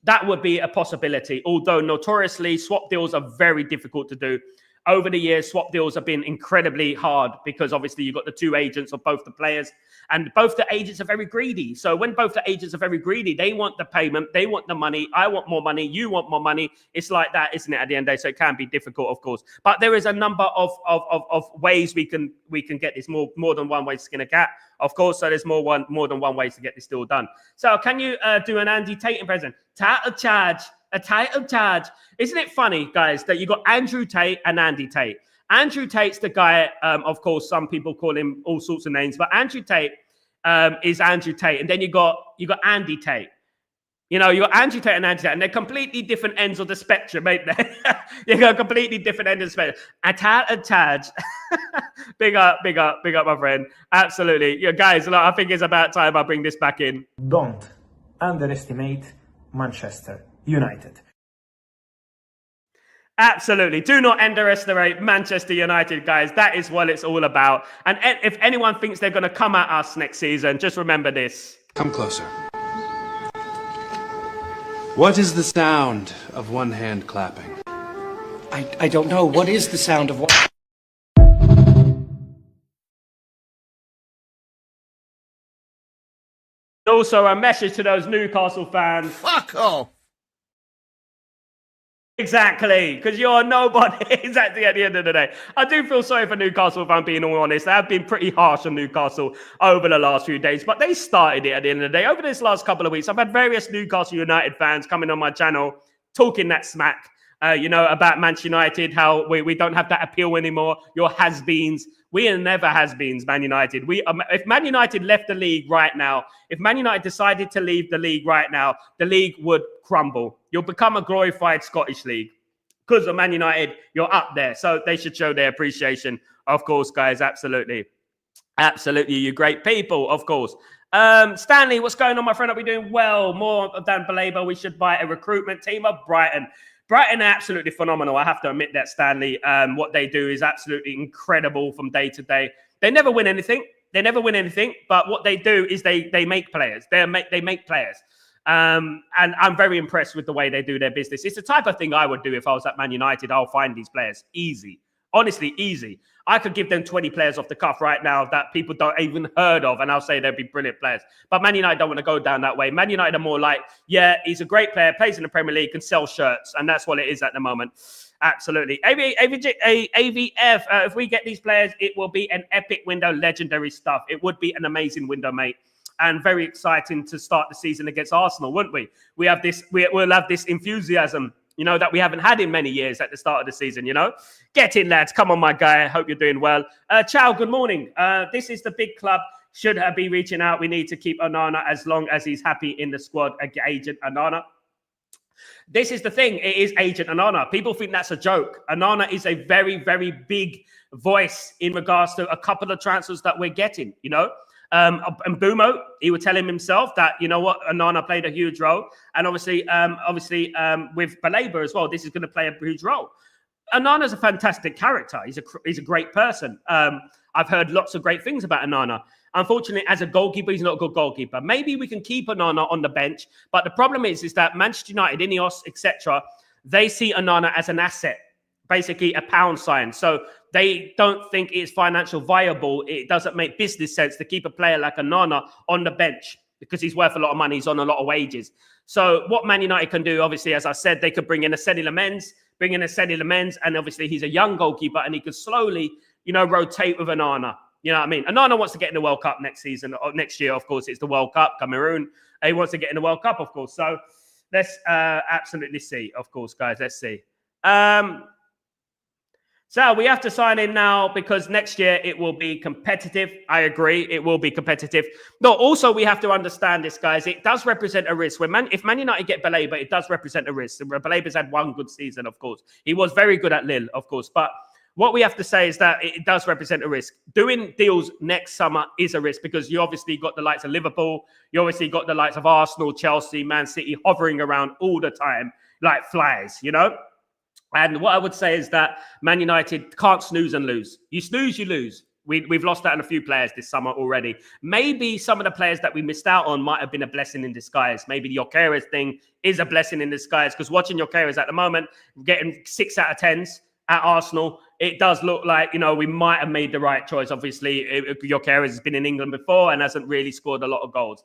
That would be a possibility, although notoriously swap deals are very difficult to do. Over the years, swap deals have been incredibly hard because obviously you've got the two agents of both the players, and both the agents are very greedy. So when both the agents are very greedy, they want the payment, they want the money, I want more money, you want more money. It's like that, isn't it, at the end of the day? So it can be difficult, of course. But there is a number of ways we can get this, more than one way to skin a cat, of course. So there's more than one way to get this deal done. So can you do an Andy Tate impression? Title charge. A title charge. Isn't it funny, guys, that you got Andrew Tate and Andy Tate? Andrew Tate's the guy, of course, some people call him all sorts of names, but Andrew Tate is Andrew Tate. And then you got Andy Tate. You know, you got Andrew Tate and Andy Tate, and they're completely different ends of the spectrum, ain't they? You got completely different ends of the spectrum. A title charge. Big up, my friend. Absolutely. Yeah, guys, look, I think it's about time I bring this back in. Don't underestimate Manchester United. Absolutely. Do not underestimate Manchester United, guys. That is what it's all about. And if anyone thinks they're going to come at us next season, just remember this. Come closer. What is the sound of one hand clapping? I don't know. What is the sound of one? also a message to those Newcastle fans. Fuck off. Exactly, because you're nobody. Exactly at the end of the day. I do feel sorry for Newcastle, if I'm being all honest. They have been pretty harsh on Newcastle over the last few days, but they started it at the end of the day. Over this last couple of weeks, I've had various Newcastle United fans coming on my channel talking that smack, about Manchester United, how we don't have that appeal anymore. You're has-beens. We are never has-beens, Man United. If Man United left the league right now, if Man United decided to leave the league right now, the league would crumble. You'll become a glorified Scottish league. Because of Man United, you're up there. So they should show their appreciation, of course, guys. Absolutely. Absolutely, you great people, of course. Stanley, what's going on, my friend? Are we doing well? More than Baleba, we should buy a recruitment team of Brighton. Brighton are absolutely phenomenal. I have to admit that, Stanley. What they do is absolutely incredible from day to day. They never win anything. But what they do is they make players. They make players. And I'm very impressed with the way they do their business. It's the type of thing I would do if I was at Man United. I'll find these players easy. Honestly, easy. I could give them 20 players off the cuff right now that people don't even heard of, and I'll say they'll be brilliant players. But Man United don't want to go down that way. Man United are more like, yeah, he's a great player, plays in the Premier League, can sell shirts, and that's what it is at the moment. Absolutely. AVF, if we get these players, it will be an epic window, legendary stuff. It would be an amazing window, mate. And very exciting to start the season against Arsenal, wouldn't we? We'll have this enthusiasm, that we haven't had in many years at the start of the season, Get in, lads. Come on, my guy. I hope you're doing well. Ciao, good morning. This is the big club. Should be reaching out. We need to keep Onana as long as he's happy in the squad. Agent Onana. This is the thing. It is Agent Onana. People think that's a joke. Onana is a very, very big voice in regards to a couple of transfers that we're getting, And Bumo, he would tell him himself that, Onana played a huge role. And obviously, with Baleba as well, this is going to play a huge role. Onana's a fantastic character. He's a great person. I've heard lots of great things about Onana. Unfortunately, as a goalkeeper, he's not a good goalkeeper. Maybe we can keep Onana on the bench. But the problem is that Manchester United, Ineos, etc., they see Onana as an asset, basically a pound sign. So they don't think it's financial viable. It doesn't make business sense to keep a player like Onana on the bench because he's worth a lot of money. He's on a lot of wages. So what Man United can do, obviously, as I said, they could bring in a Sedi Lamens, and obviously he's a young goalkeeper and he could slowly, rotate with Onana. You know what I mean? Onana wants to get in the World Cup next season, or next year, of course. It's the World Cup, Cameroon. He wants to get in the World Cup, of course. So let's absolutely see, of course, guys. Let's see. So we have to sign in now because next year it will be competitive. I agree. It will be competitive. No, also we have to understand this, guys. It does represent a risk. If Man United get Baleba, it does represent a risk. Baleba's had one good season, of course. He was very good at Lille, of course. But what we have to say is that it does represent a risk. Doing deals next summer is a risk because you obviously got the likes of Liverpool. You obviously got the likes of Arsenal, Chelsea, Man City hovering around all the time like flies, And what I would say is that Man United can't snooze and lose. You snooze, you lose. We've lost out on a few players this summer already. Maybe some of the players that we missed out on might have been a blessing in disguise. Maybe the Jokeres thing is a blessing in disguise because watching Jokeres at the moment, getting 6 out of 10s at Arsenal, it does look like, we might have made the right choice. Obviously, Jokeres has been in England before and hasn't really scored a lot of goals.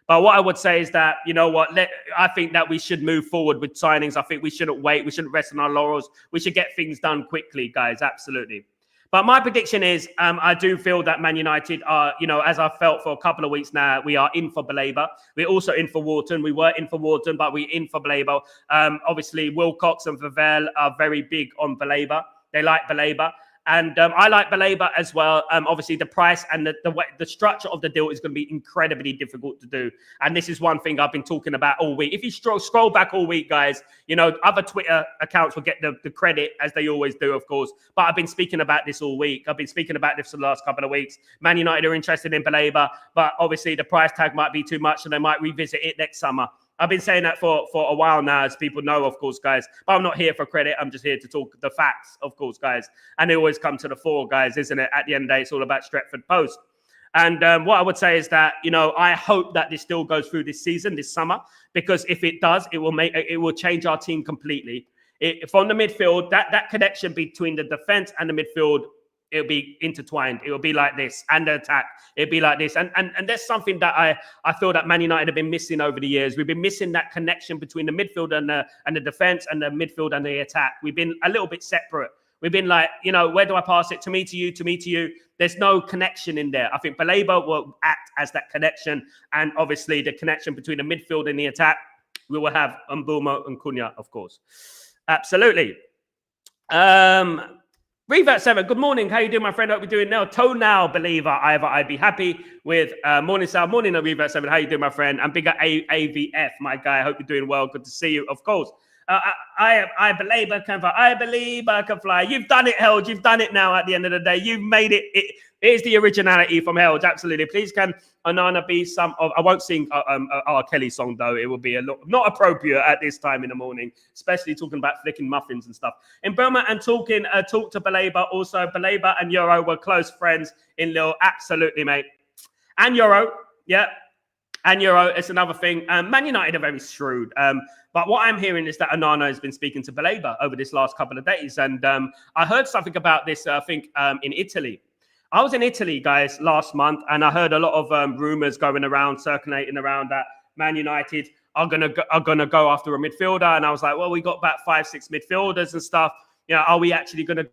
But what I would say is that, I think that we should move forward with signings. I think we shouldn't wait. We shouldn't rest on our laurels. We should get things done quickly, guys. Absolutely. But my prediction is I do feel that Man United are, as I've felt for a couple of weeks now, we are in for Baleba. We're also in for Wharton. We were in for Wharton, but we're in for Baleba. Obviously, Wilcox and Favel are very big on Baleba. They like Baleba. And I like Baleba as well. Obviously, the price and the structure of the deal is going to be incredibly difficult to do. And this is one thing I've been talking about all week. If you scroll back all week, guys, other Twitter accounts will get the credit, as they always do, of course. But I've been speaking about this all week. I've been speaking about this for the last couple of weeks. Man United are interested in Baleba, but obviously the price tag might be too much, and they might revisit it next summer. I've been saying that for a while now, as people know, of course, guys. But I'm not here for credit. I'm just here to talk the facts, of course, guys. And they always come to the fore, guys, isn't it? At the end of the day, it's all about Stretford Post. And what I would say is that, I hope that this still goes through this season, this summer, because if it does, it will change our team completely. From the midfield, that connection between the defense and the midfield it'll be intertwined. It will be like this, and the attack, it'll be like this. And that's something that I feel that Man United have been missing over the years. We've been missing that connection between the midfield and the defense, and the midfield and the attack. We've been a little bit separate. We've been like, where do I pass it? To me, to you, to me, to you. There's no connection in there. I think Baleba will act as that connection. And obviously the connection between the midfield and the attack, we will have Mbeumo and Cunha, of course. Absolutely. Revert 7, good morning. How you doing, my friend? Hope you're doing now. Toenail believer, I'd be happy with morning, Sal. Morning, Revert 7. How you doing, my friend? And bigger AVF, my guy. Hope you're doing well. Good to see you, of course. I believe I can fly. I believe I can fly. You've done it, Held. You've done it now at the end of the day. You've made it. It is the originality from Held. Absolutely. Please can Onana be some of... I won't sing R. Kelly song, though. It will be a lot not appropriate at this time in the morning, especially talking about flicking muffins and stuff. In Burma and talk to Baleba. Also, Baleba and Euro were close friends in Lille. Absolutely, mate. And Euro, yeah. And Euro, it's another thing. Man United are very shrewd. But what I'm hearing is that Onana has been speaking to Baleba over this last couple of days. And I heard something about this, I think, in Italy. I was in Italy, guys, last month, and I heard a lot of rumors going around, circulating around that Man United are gonna go after a midfielder. And I was like, well, we got about 5-6 midfielders and stuff. Are we actually going to...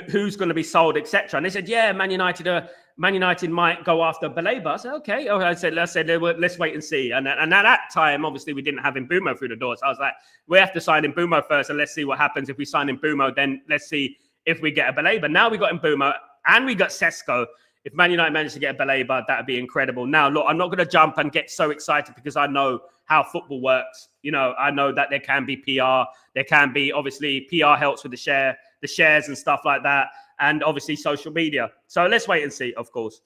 Who's going to be sold, etc. And they said, yeah, Man United might go after Baleba. I said, okay. I said, let's wait and see. And at that time, obviously, we didn't have Mbeumo through the door. So I was like, we have to sign Mbeumo first, and let's see what happens. If we sign Mbeumo, then let's see if we get a Baleba. Now we got Mbeumo and we got Cesco. If Man United managed to get a Baleba, that would be incredible. Now, look, I'm not going to jump and get so excited because I know how football works. I know that there can be PR. There can be, obviously, PR helps with the shares and stuff like that. And obviously social media. So let's wait and see, of course.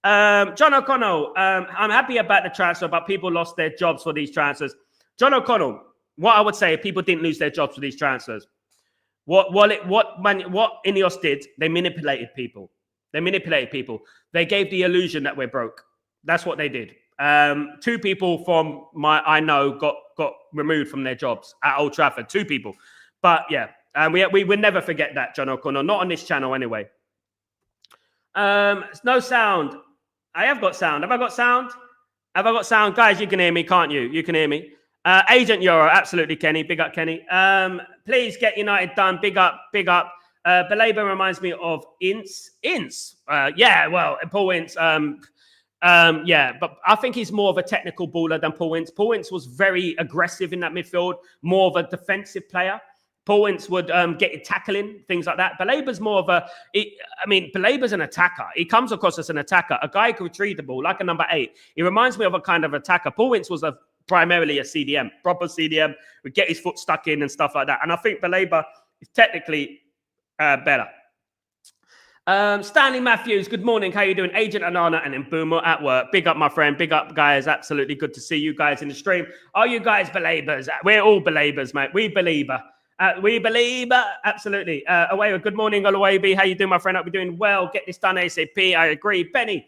John O'Connell, I'm happy about the transfer, but people lost their jobs for these transfers. John O'Connell, what I would say, if people didn't lose their jobs for these transfers, what Ineos did, they manipulated people. They gave the illusion that we're broke. That's what they did. 2 people from I know got removed from their jobs at Old Trafford. 2 people. But yeah, we will never forget that, John O'Connor. Not on this channel anyway. No sound. I have got sound. Have I got sound? Have I got sound? Guys, you can hear me, can't you? You can hear me. Agent Euro, absolutely, Kenny. Big up, Kenny. Please get United done. Big up. Baleba reminds me of Ince. Yeah, well, Paul Ince. Yeah, but I think he's more of a technical baller than Paul Ince. Paul Ince was very aggressive in that midfield, more of a defensive player. Paul Ince would get it tackling, things like that. Baleba's more of Baleba's an attacker. He comes across as an attacker, a guy who can retrieve the ball like a number 8. He reminds me of a kind of attacker. Paul Ince was primarily a CDM, proper CDM, would get his foot stuck in and stuff like that. And I think Baleba is technically better. Stanley Matthews, good morning. How you doing? Agent Onana and Mbeumo at work. Big up, my friend. Big up, guys. Absolutely good to see you guys in the stream. Are you guys Balebas? We're all Balebas, mate. We Baleba. We believe, absolutely. Away, good morning, Oluwabi. How you doing, my friend? Hope you're doing well. Get this done ASAP. I agree. Benny,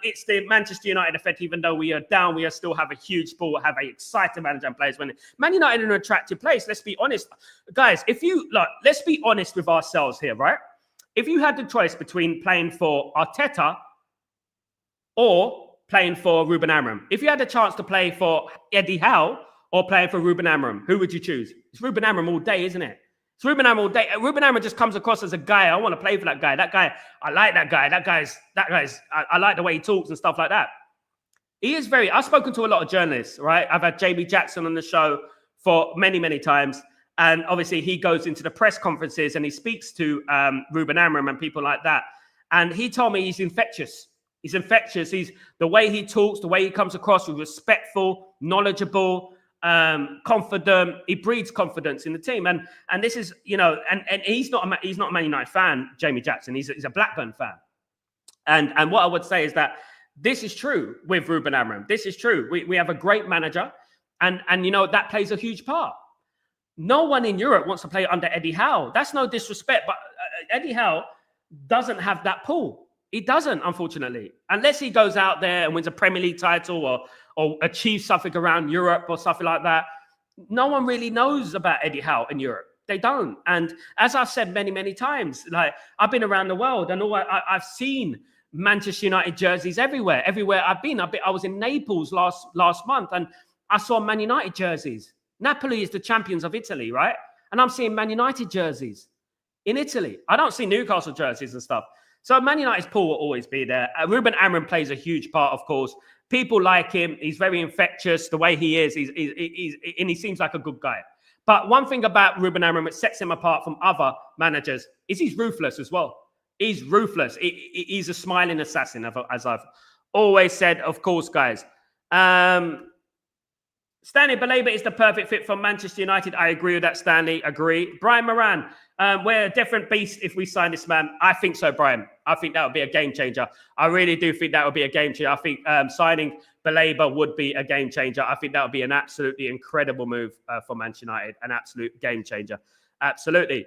it's the Manchester United effect. Even though we are down, we still have a huge pool, have an exciting manager and players. When Man United in an attractive place, let's be honest. Guys, let's be honest with ourselves here, right? If you had the choice between playing for Arteta or playing for Ruben Amorim, if you had the chance to play for Eddie Howe or playing for Ruben Amorim, who would you choose? It's Ruben Amorim all day, isn't it? It's Ruben Amorim all day. Ruben Amorim just comes across as a guy. I want to play for that guy. That guy, I like that guy. That guy's. I like the way he talks and stuff like that. He is very. I've spoken to a lot of journalists, right? I've had Jamie Jackson on the show for many, many times, and obviously he goes into the press conferences and he speaks to Ruben Amorim and people like that. And he told me he's infectious. He's infectious. He's the way he talks, the way he comes across, was respectful, knowledgeable. Confident. He breeds confidence in the team, and this is and he's not a Man United fan, Jamie Jackson. He's a Blackburn fan, and what I would say is that this is true with Ruben Amorim. This is true. We have a great manager, and that plays a huge part. No one in Europe wants to play under Eddie Howe. That's no disrespect, but Eddie Howe doesn't have that pull. He doesn't, unfortunately, unless he goes out there and wins a Premier League title or achieves something around Europe or something like that. No one really knows about Eddie Howe in Europe. They don't. And as I've said many, many times, like I've been around the world and I've seen Manchester United jerseys everywhere. Everywhere I've been. I was in Naples last month and I saw Man United jerseys. Napoli is the champions of Italy, right? And I'm seeing Man United jerseys in Italy. I don't see Newcastle jerseys and stuff. So Man United's pull will always be there. Ruben Amorim plays a huge part, of course. People like him. He's very infectious. The way he is, and he seems like a good guy. But one thing about Ruben Amorim that sets him apart from other managers is he's ruthless as well. He's ruthless. He's a smiling assassin, as I've always said, of course, guys. Stanley Baleba is the perfect fit for Manchester United. I agree with that, Stanley. Agree. Brian Moran, we're a different beast if we sign this man. I think so, Brian. I think that would be a game changer. I really do think that would be a game changer. I think signing Baleba would be a game changer. I think that would be an absolutely incredible move for Manchester United. An absolute game changer. Absolutely.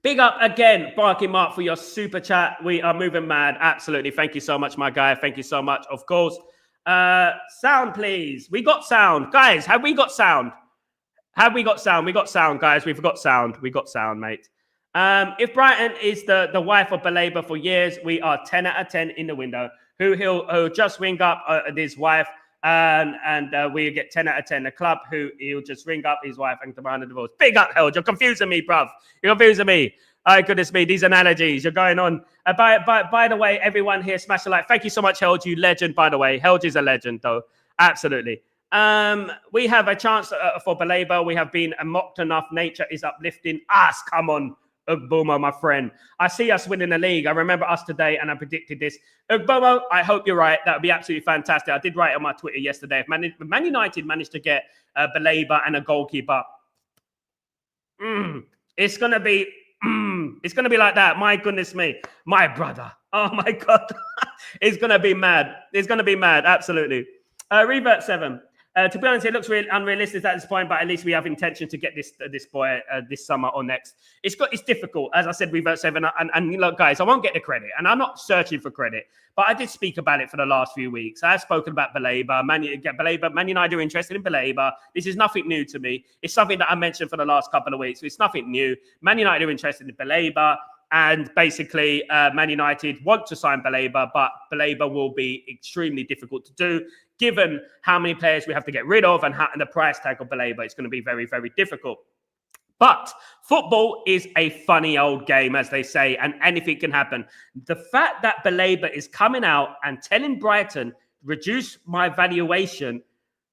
Big up again, Barking Mark, for your super chat. We are moving mad. Absolutely. Thank you so much, my guy. Thank you so much, of course. Sound, please. We got sound. Guys, have we got sound? Have we got sound? We got sound, guys. We've got sound. We got sound, mate. If Brighton is the wife of Baleba for years, we are 10 out of 10 in the window. He'll just ring up his wife and we get 10 out of 10. The club he'll just ring up his wife and demand a divorce. Big up, Held. You're confusing me, bruv. You're confusing me. Oh, goodness me. These analogies. You're going on. By the way, everyone here, smash a like. Thank you so much, Held. You legend, by the way. Held is a legend, though. Absolutely. We have a chance for Baleba. We have been mocked enough. Nature is uplifting us. Come on, Ugbomo, my friend. I see us winning the league. I remember us today, and I predicted this. Ugbomo, I hope you're right. That would be absolutely fantastic. I did write on my Twitter yesterday. If Man United managed to get Baleba and a goalkeeper, it's going to be... it's going to be like that. My goodness me. My brother. Oh, my God. It's going to be mad. It's going to be mad. Absolutely. Revert 7. To be honest, it looks really unrealistic at this point, but at least we have intention to get this boy this summer or next. It's difficult. As I said, Revert 7. And look, guys, I won't get the credit. And I'm not searching for credit. But I did speak about it for the last few weeks. I have spoken about Baleba. Man United are interested in Baleba. This is nothing new to me. It's something that I mentioned for the last couple of weeks. It's nothing new. Man United are interested in Baleba. And basically, Man United want to sign Baleba, but Baleba will be extremely difficult to do, given how many players we have to get rid of and the price tag of Baleba. It's going to be very, very difficult. But football is a funny old game, as they say, and anything can happen. The fact that Baleba is coming out and telling Brighton, reduce my valuation,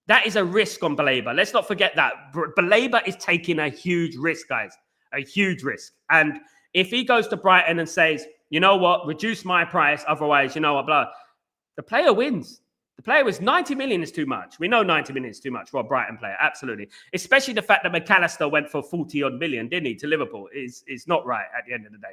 that is a risk on Baleba. Let's not forget that. Baleba is taking a huge risk, guys. A huge risk. And if he goes to Brighton and says, you know what, reduce my price, otherwise, you know what, blah, the player wins. The player was 90 million is too much. We know 90 million is too much for a Brighton player. Absolutely. Especially the fact that McAllister went for 40-odd million, didn't he, to Liverpool is not right at the end of the day.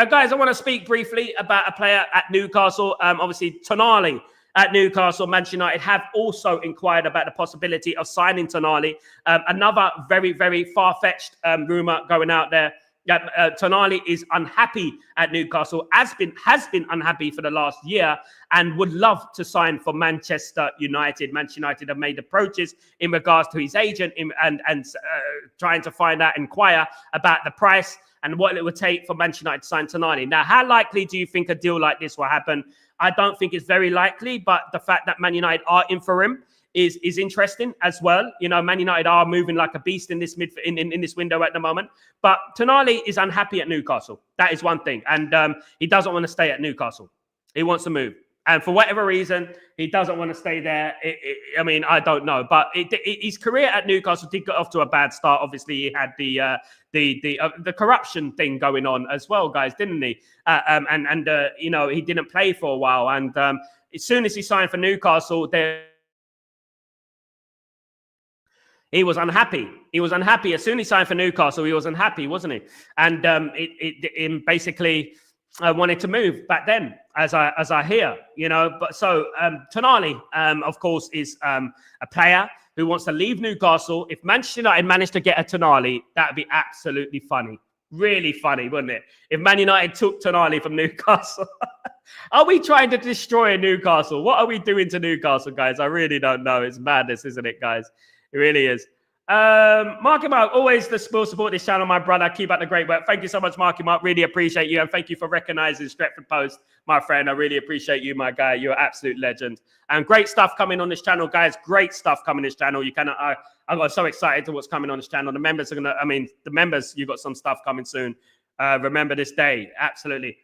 Guys, I want to speak briefly about a player at Newcastle. Obviously, Tonali at Newcastle. Manchester United have also inquired about the possibility of signing Tonali. Another very, very far-fetched rumour going out there. Tonali is unhappy at Newcastle, has been unhappy for the last year, and would love to sign for Manchester United. Manchester United have made approaches in regards to his agent and trying to inquire about the price and what it would take for Manchester United to sign Tonali. Now, how likely do you think a deal like this will happen? I don't think it's very likely, but the fact that Man United are in for him is interesting as well. You know, Man United are moving like a beast in this in this window at the moment. But Tonali is unhappy at Newcastle. That is one thing. And he doesn't want to stay at Newcastle. He wants to move. And for whatever reason, he doesn't want to stay there. I mean, I don't know. But his career at Newcastle did get off to a bad start. Obviously, he had the corruption thing going on as well, guys, didn't he? You know, he didn't play for a while. And as soon as he signed for Newcastle, he was unhappy. He was unhappy. As soon as he signed for Newcastle, he was unhappy, wasn't he? And it basically wanted to move back then, as I hear, you know. But so Tonali, of course, is a player who wants to leave Newcastle. If Manchester United managed to get a Tonali, that would be absolutely funny. Really funny, wouldn't it? If Man United took Tonali from Newcastle. Are we trying to destroy Newcastle? What are we doing to Newcastle, guys? I really don't know. It's madness, isn't it, guys? It really is. Marky Mark, always will support this channel, my brother. Keep up the great work. Thank you so much, Marky Mark. Really appreciate you. And thank you for recognizing Stretford Post, my friend. I really appreciate you, my guy. You're an absolute legend. And great stuff coming on this channel, guys. Great stuff coming on this channel. You cannot, I got so excited to what's coming on this channel. The members are going to, the members, you've got some stuff coming soon. Remember this day. Absolutely.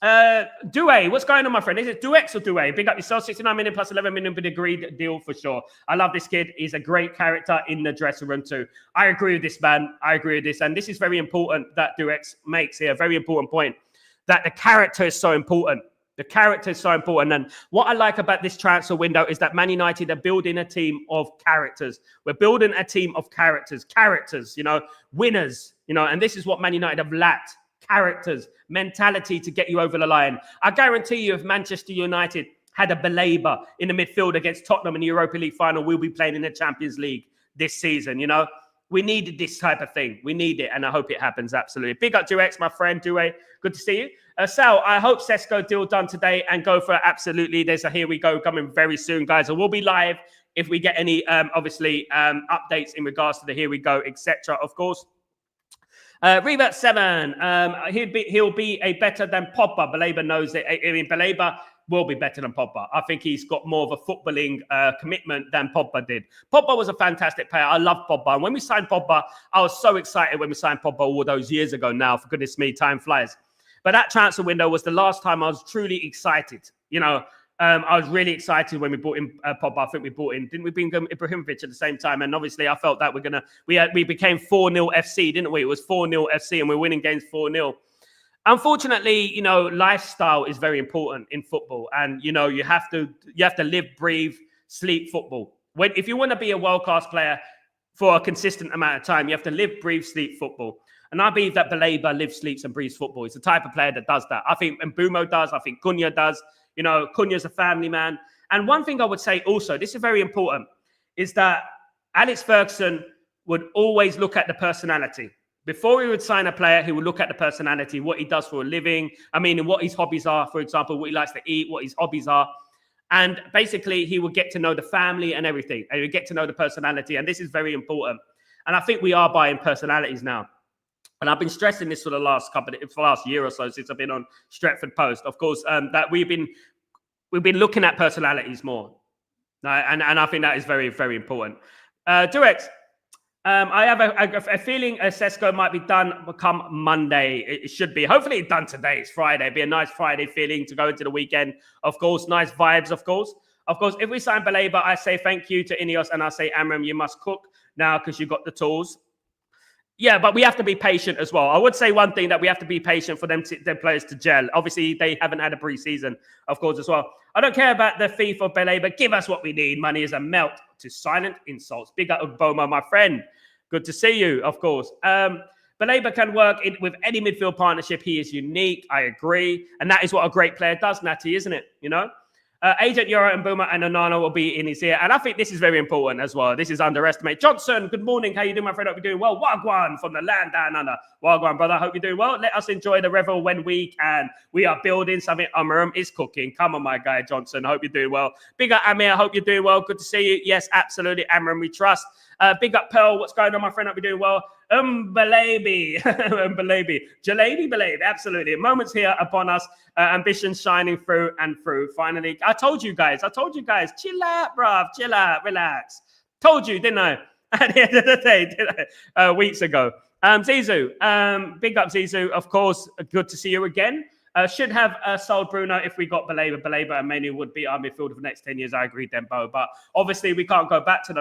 Douay, what's going on, my friend? Is it Duex or Douay? Big up yourself. 69 million plus 11 million with agreed deal for sure. I love this kid. He's a great character in the dressing room too. I agree with this, man. I agree with this. And this is very important that Duex makes here. A very important point that the character is so important. The character is so important. And what I like about this transfer window is that Man United are building a team of characters. We're building a team of characters, winners, and this is what Man United have lacked. Characters, mentality to get you over the line. I guarantee you, if Manchester United had a Baleba in the midfield against Tottenham in the Europa League final, we'll be playing in the Champions League this season. We needed this type of thing. We need it, and I hope it happens. Absolutely. Big up Duex, my friend. Douay, good to see you. Sal, I hope Cesco deal done today and go for it. Absolutely. There's a here we go coming very soon, guys. And we'll be live if we get any, updates in regards to the here we go, etc. Of course. Revert 7, he'll be a better than Pogba. Baleba knows it. Baleba will be better than Pogba. I think he's got more of a footballing commitment than Pogba did. Pogba was a fantastic player. I love Pogba. And when we signed Pogba, I was so excited when we signed Pogba all those years ago now. For goodness me, time flies. But that transfer window was the last time I was truly excited. I was really excited when we brought in Pogba. I think we brought in, didn't we bring Ibrahimovic at the same time? And obviously I felt that we became 4-0 FC, didn't we? It was 4-0 FC and we're winning games 4-0. Unfortunately, lifestyle is very important in football. And, you have to live, breathe, sleep football. If you want to be a world-class player for a consistent amount of time, you have to live, breathe, sleep football. And I believe that Baleba lives, sleeps and breathes football. He's the type of player that does that. I think Mbumo does. I think Cunha does. Cunha's a family man. And one thing I would say also, this is very important, is that Alex Ferguson would always look at the personality. Before he would sign a player, he would look at the personality, what he does for a living. And what his hobbies are, for example, what he likes to eat, what his hobbies are. And basically, he would get to know the family and everything. And he would get to know the personality. And this is very important. And I think we are buying personalities now. And I've been stressing this for the last year or so since I've been on Stretford Post. Of course, that we've been looking at personalities more, and I think that is very, very important. Duex, I have a feeling Cesco might be done come Monday. It should be. Hopefully, it's done today. It's Friday. It'd be a nice Friday feeling to go into the weekend. Of course, nice vibes. Of course, if we sign Baleba, I say thank you to Ineos, and I say Amram, you must cook now because you've got the tools. Yeah, but we have to be patient as well. I would say one thing, that we have to be patient for their players to gel. Obviously, they haven't had a pre-season, of course, as well. I don't care about the fee for Baleba. Give us what we need. Money is a melt to silent insults. Big up Boma, my friend. Good to see you, of course. Baleba can work with any midfield partnership. He is unique. I agree. And that is what a great player does, Natty, isn't it? Agent Euro and Boomer and Onana will be in his ear. And I think this is very important as well. This is underestimated. Johnson, good morning. How you doing, my friend? Hope you're doing well. Wagwan from the land down under. Wagwan, brother. Hope you're doing well. Let us enjoy the revel when we can. We are building something. Amram is cooking. Come on, my guy, Johnson. Hope you're doing well. Big up, Amir. Hope you're doing well. Good to see you. Yes, absolutely. Amram, we trust. Big up, Pearl. What's going on, my friend? Hope you're doing well. Balebi. Balebi. Absolutely. Moments here upon us. Ambition shining through and through. Finally, I told you guys. Chill out, bruv. Chill out. Relax. Told you, didn't I? At the end of the day, didn't I? Weeks ago. Zizou. Big up, Zizou. Of course, good to see you again. Should have sold Bruno if we got Baleba. Baleba and Manu would be our midfield for the next 10 years. I agree, Dembo. But obviously, we can't go back to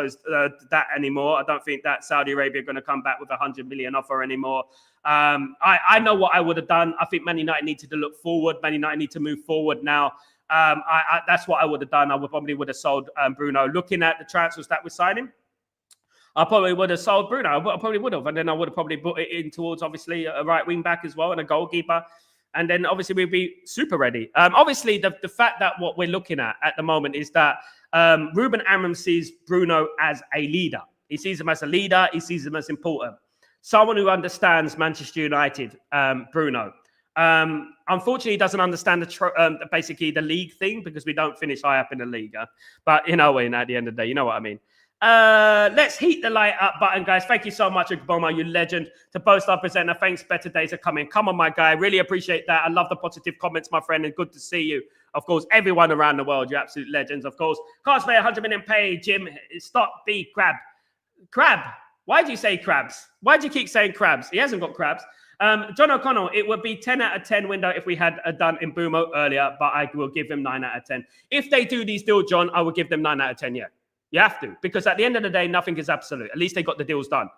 that anymore. I don't think that Saudi Arabia are going to come back with a 100 million offer anymore. I know what I would have done. I think Man United needed to look forward. Man United need to move forward now. That's what I would have done. I probably would have sold Bruno. Looking at the transfers that we're signing, I probably would have sold Bruno. I probably would have. And then I would have probably put it in towards, obviously, a right wing back as well and a goalkeeper. And then obviously we'll be super ready. Obviously, the fact that what we're looking at the moment is that Ruben Amorim sees Bruno as a leader. He sees him as a leader. He sees him as important. Someone who understands Manchester United, Bruno. Unfortunately, he doesn't understand basically the league thing because we don't finish high up in the league. But, at the end of the day, you know what I mean. Let's heat the light up button, guys. Thank you so much, Ogboma, you legend. To Post our presenter, thanks. Better days are coming. Come on, my guy. Really appreciate that. I love the positive comments, my friend, and good to see you. Of course, everyone around the world, you're absolute legends. Of course, Cars Pay 100 million pay. Jim, stop B crab. Crab. Why do you say crabs? Why do you keep saying crabs? He hasn't got crabs. John O'Connell, it would be 10 out of 10 window if we had done Mbumo earlier, but I will give him 9 out of 10. If they do these deals, John, I will give them 9 out of 10, yeah. You have to, because at the end of the day, nothing is absolute. At least they got the deals done.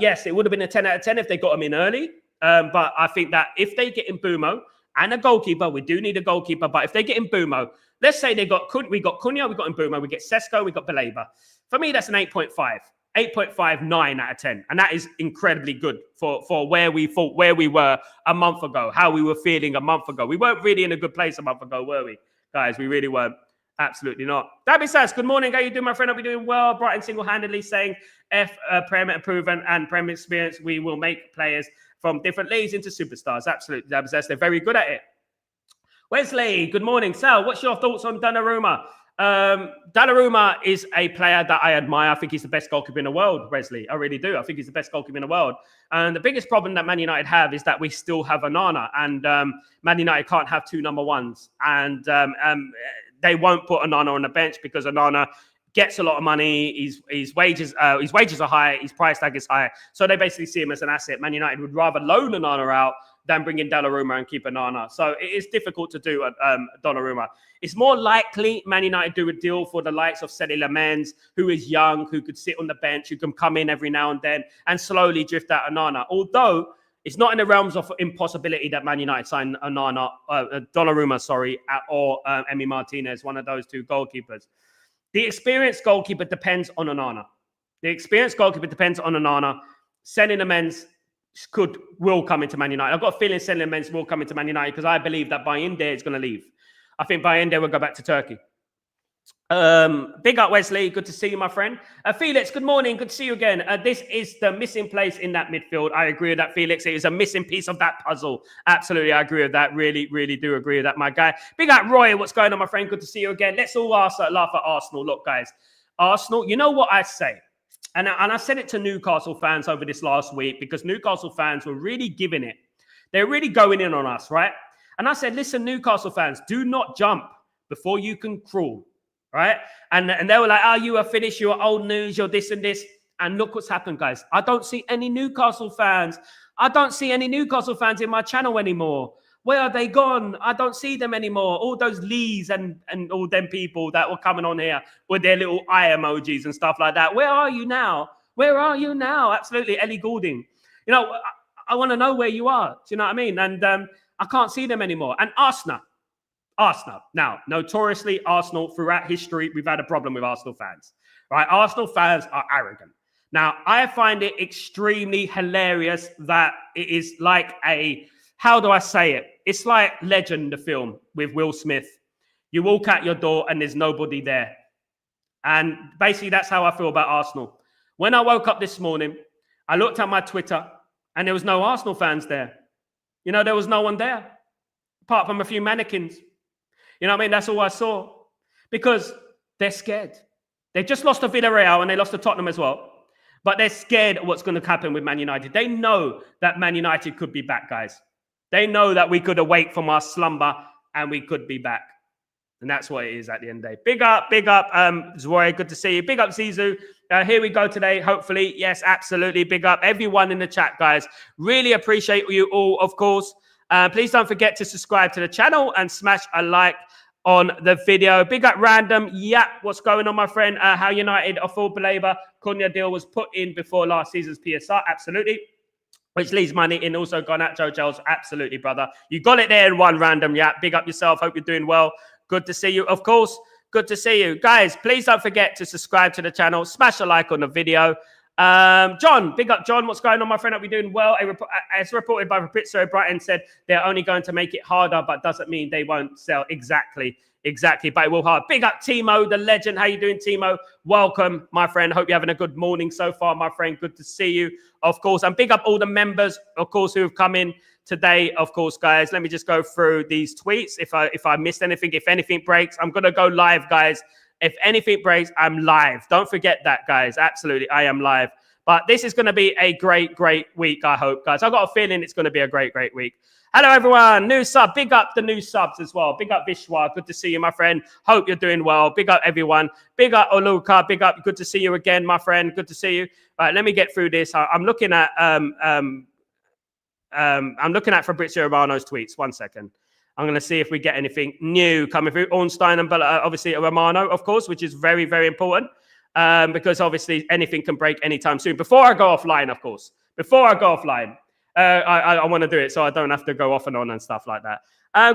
Yes, it would have been a 10 out of 10 if they got them in early, but I think that if they get Mbumo and a goalkeeper, we do need a goalkeeper, but if they get Mbumo, let's say we got Cunha, we got Mbumo, we get Sesko, we got Baleba. For me, that's an 8.5. 8.5, 9 out of 10. And that is incredibly good for where we were a month ago, how we were feeling a month ago. We weren't really in a good place a month ago, were we? Guys, we really weren't. Absolutely not. Dabby Sass, good morning. How you doing, my friend? I'll be doing well. Brighton single-handedly saying Premier improvement and Premier experience. We will make players from different leagues into superstars. Absolutely, Dabby Sass. They're very good at it. Wesley, good morning. Sal, what's your thoughts on Donnarumma? Donnarumma is a player that I admire. I think he's the best goalkeeper in the world, Wesley. I really do. I think he's the best goalkeeper in the world. And the biggest problem that Man United have is that we still have Onana. And Man United can't have two number ones. And they won't put Onana on the bench because Onana gets a lot of money. His wages are high. His price tag is high. So they basically see him as an asset. Man United would rather loan Onana out than bring in Donnarumma and keep Onana. So it is difficult to do Donnarumma. It's more likely Man United do a deal for the likes of Sedi Lamens, who is young, who could sit on the bench, who can come in every now and then and slowly drift out Onana. Although it's not in the realms of impossibility that Man United sign Donnarumma, or Emi Martinez, one of those two goalkeepers. The experienced goalkeeper depends on Onana. Sending the men's will come into Man United. I've got a feeling sending the men's will come into Man United because I believe that Bayinde is going to leave. I think Bayinde will go back to Turkey. Big up, Wesley. Good to see you, my friend. Felix, good morning. Good to see you again. This is the missing place in that midfield. I agree with that, Felix. It is a missing piece of that puzzle. Absolutely, I agree with that. Really, really do agree with that, my guy. Big up, Roy. What's going on, my friend? Good to see you again. Let's all laugh at Arsenal. Look, guys. Arsenal, you know what I say? And I said it to Newcastle fans over this last week because Newcastle fans were really giving it. They're really going in on us, right? And I said, listen, Newcastle fans, do not jump before you can crawl, right? And they were like, oh, you are finished. You're old news. You're this and this. And look what's happened, guys. I don't see any Newcastle fans. In my channel anymore. Where are they gone? I don't see them anymore. All those Lees and all them people that were coming on here with their little eye emojis and stuff like that. Where are you now? Absolutely, Ellie Goulding. You know, I want to know where you are. Do you know what I mean? And I can't see them anymore. And Arsenal. Now, notoriously, Arsenal, throughout history, we've had a problem with Arsenal fans. Right? Arsenal fans are arrogant. Now, I find it extremely hilarious that it is like how do I say it? It's like Legend, the film with Will Smith. You walk out your door and there's nobody there. And basically, that's how I feel about Arsenal. When I woke up this morning, I looked at my Twitter and there was no Arsenal fans there. You know, there was no one there apart from a few mannequins. You know what I mean? That's all I saw because they're scared. They just lost to Villarreal and they lost to Tottenham as well. But they're scared of what's going to happen with Man United. They know that Man United could be back, guys. They know that we could awake from our slumber and we could be back. And that's what it is at the end of the day. Big up, Zwoy, good to see you. Big up, Zizou. Here we go today, hopefully. Yes, absolutely. Big up everyone in the chat, guys. Really appreciate you all, of course. Please don't forget to subscribe to the channel and smash a like on the video. Big up, Random. Yeah, what's going on, my friend? How United a full Baleba Cunha deal was put in before last season's PSR. Absolutely. Which leaves money in also gone at Joe Giles. Absolutely, brother. You got it there in one, Random. Yeah, big up yourself. Hope you're doing well. Good to see you. Of course, good to see you. Guys, please don't forget to subscribe to the channel. Smash a like on the video. John, big up, John. What's going on, my friend? Hope you're doing well. As reported by Fabrizio, Brighton said they're only going to make it harder, but doesn't mean they won't sell. Exactly. But it will hard. Big up, Timo, the legend. How you doing, Timo? Welcome, my friend. Hope you're having a good morning so far, my friend. Good to see you, of course. And big up all the members, of course, who have come in today, of course, guys. Let me just go through these tweets. If I missed anything, if anything breaks, I'm going to go live, guys, If anything breaks, I'm live. Don't forget that, guys. Absolutely, I am live. But this is going to be a great, great week, I hope, guys. I've got a feeling it's going to be a great, great week. Hello, everyone. New sub. Big up the new subs as well. Big up Vishwa. Good to see you, my friend. Hope you're doing well. Big up everyone. Big up Oluka. Big up. Good to see you again, my friend. Good to see you. All right, let me get through this. I'm looking at Fabrizio Romano's tweets. 1 second. I'm going to see if we get anything new coming through. Ornstein and obviously Romano, of course, which is very, very important. Because obviously anything can break anytime soon. Before I go offline, of course. Before I go offline, I want to do it so I don't have to go off and on and stuff like that.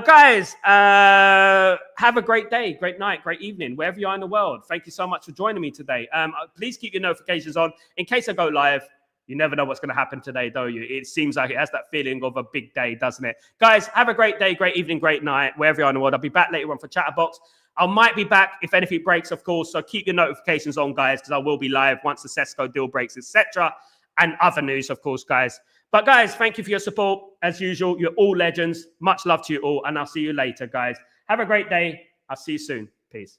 Guys, have a great day, great night, great evening, wherever you are in the world. Thank you so much for joining me today. Please keep your notifications on in case I go live. You never know what's going to happen today, don't you? It seems like it has that feeling of a big day, doesn't it? Guys, have a great day, great evening, great night, wherever you are in the world. I'll be back later on for Chatterbox. I might be back if anything breaks, of course. So keep your notifications on, guys, because I will be live once the Cesco deal breaks, etc. And other news, of course, guys. But, guys, thank you for your support. As usual, you're all legends. Much love to you all. And I'll see you later, guys. Have a great day. I'll see you soon. Peace.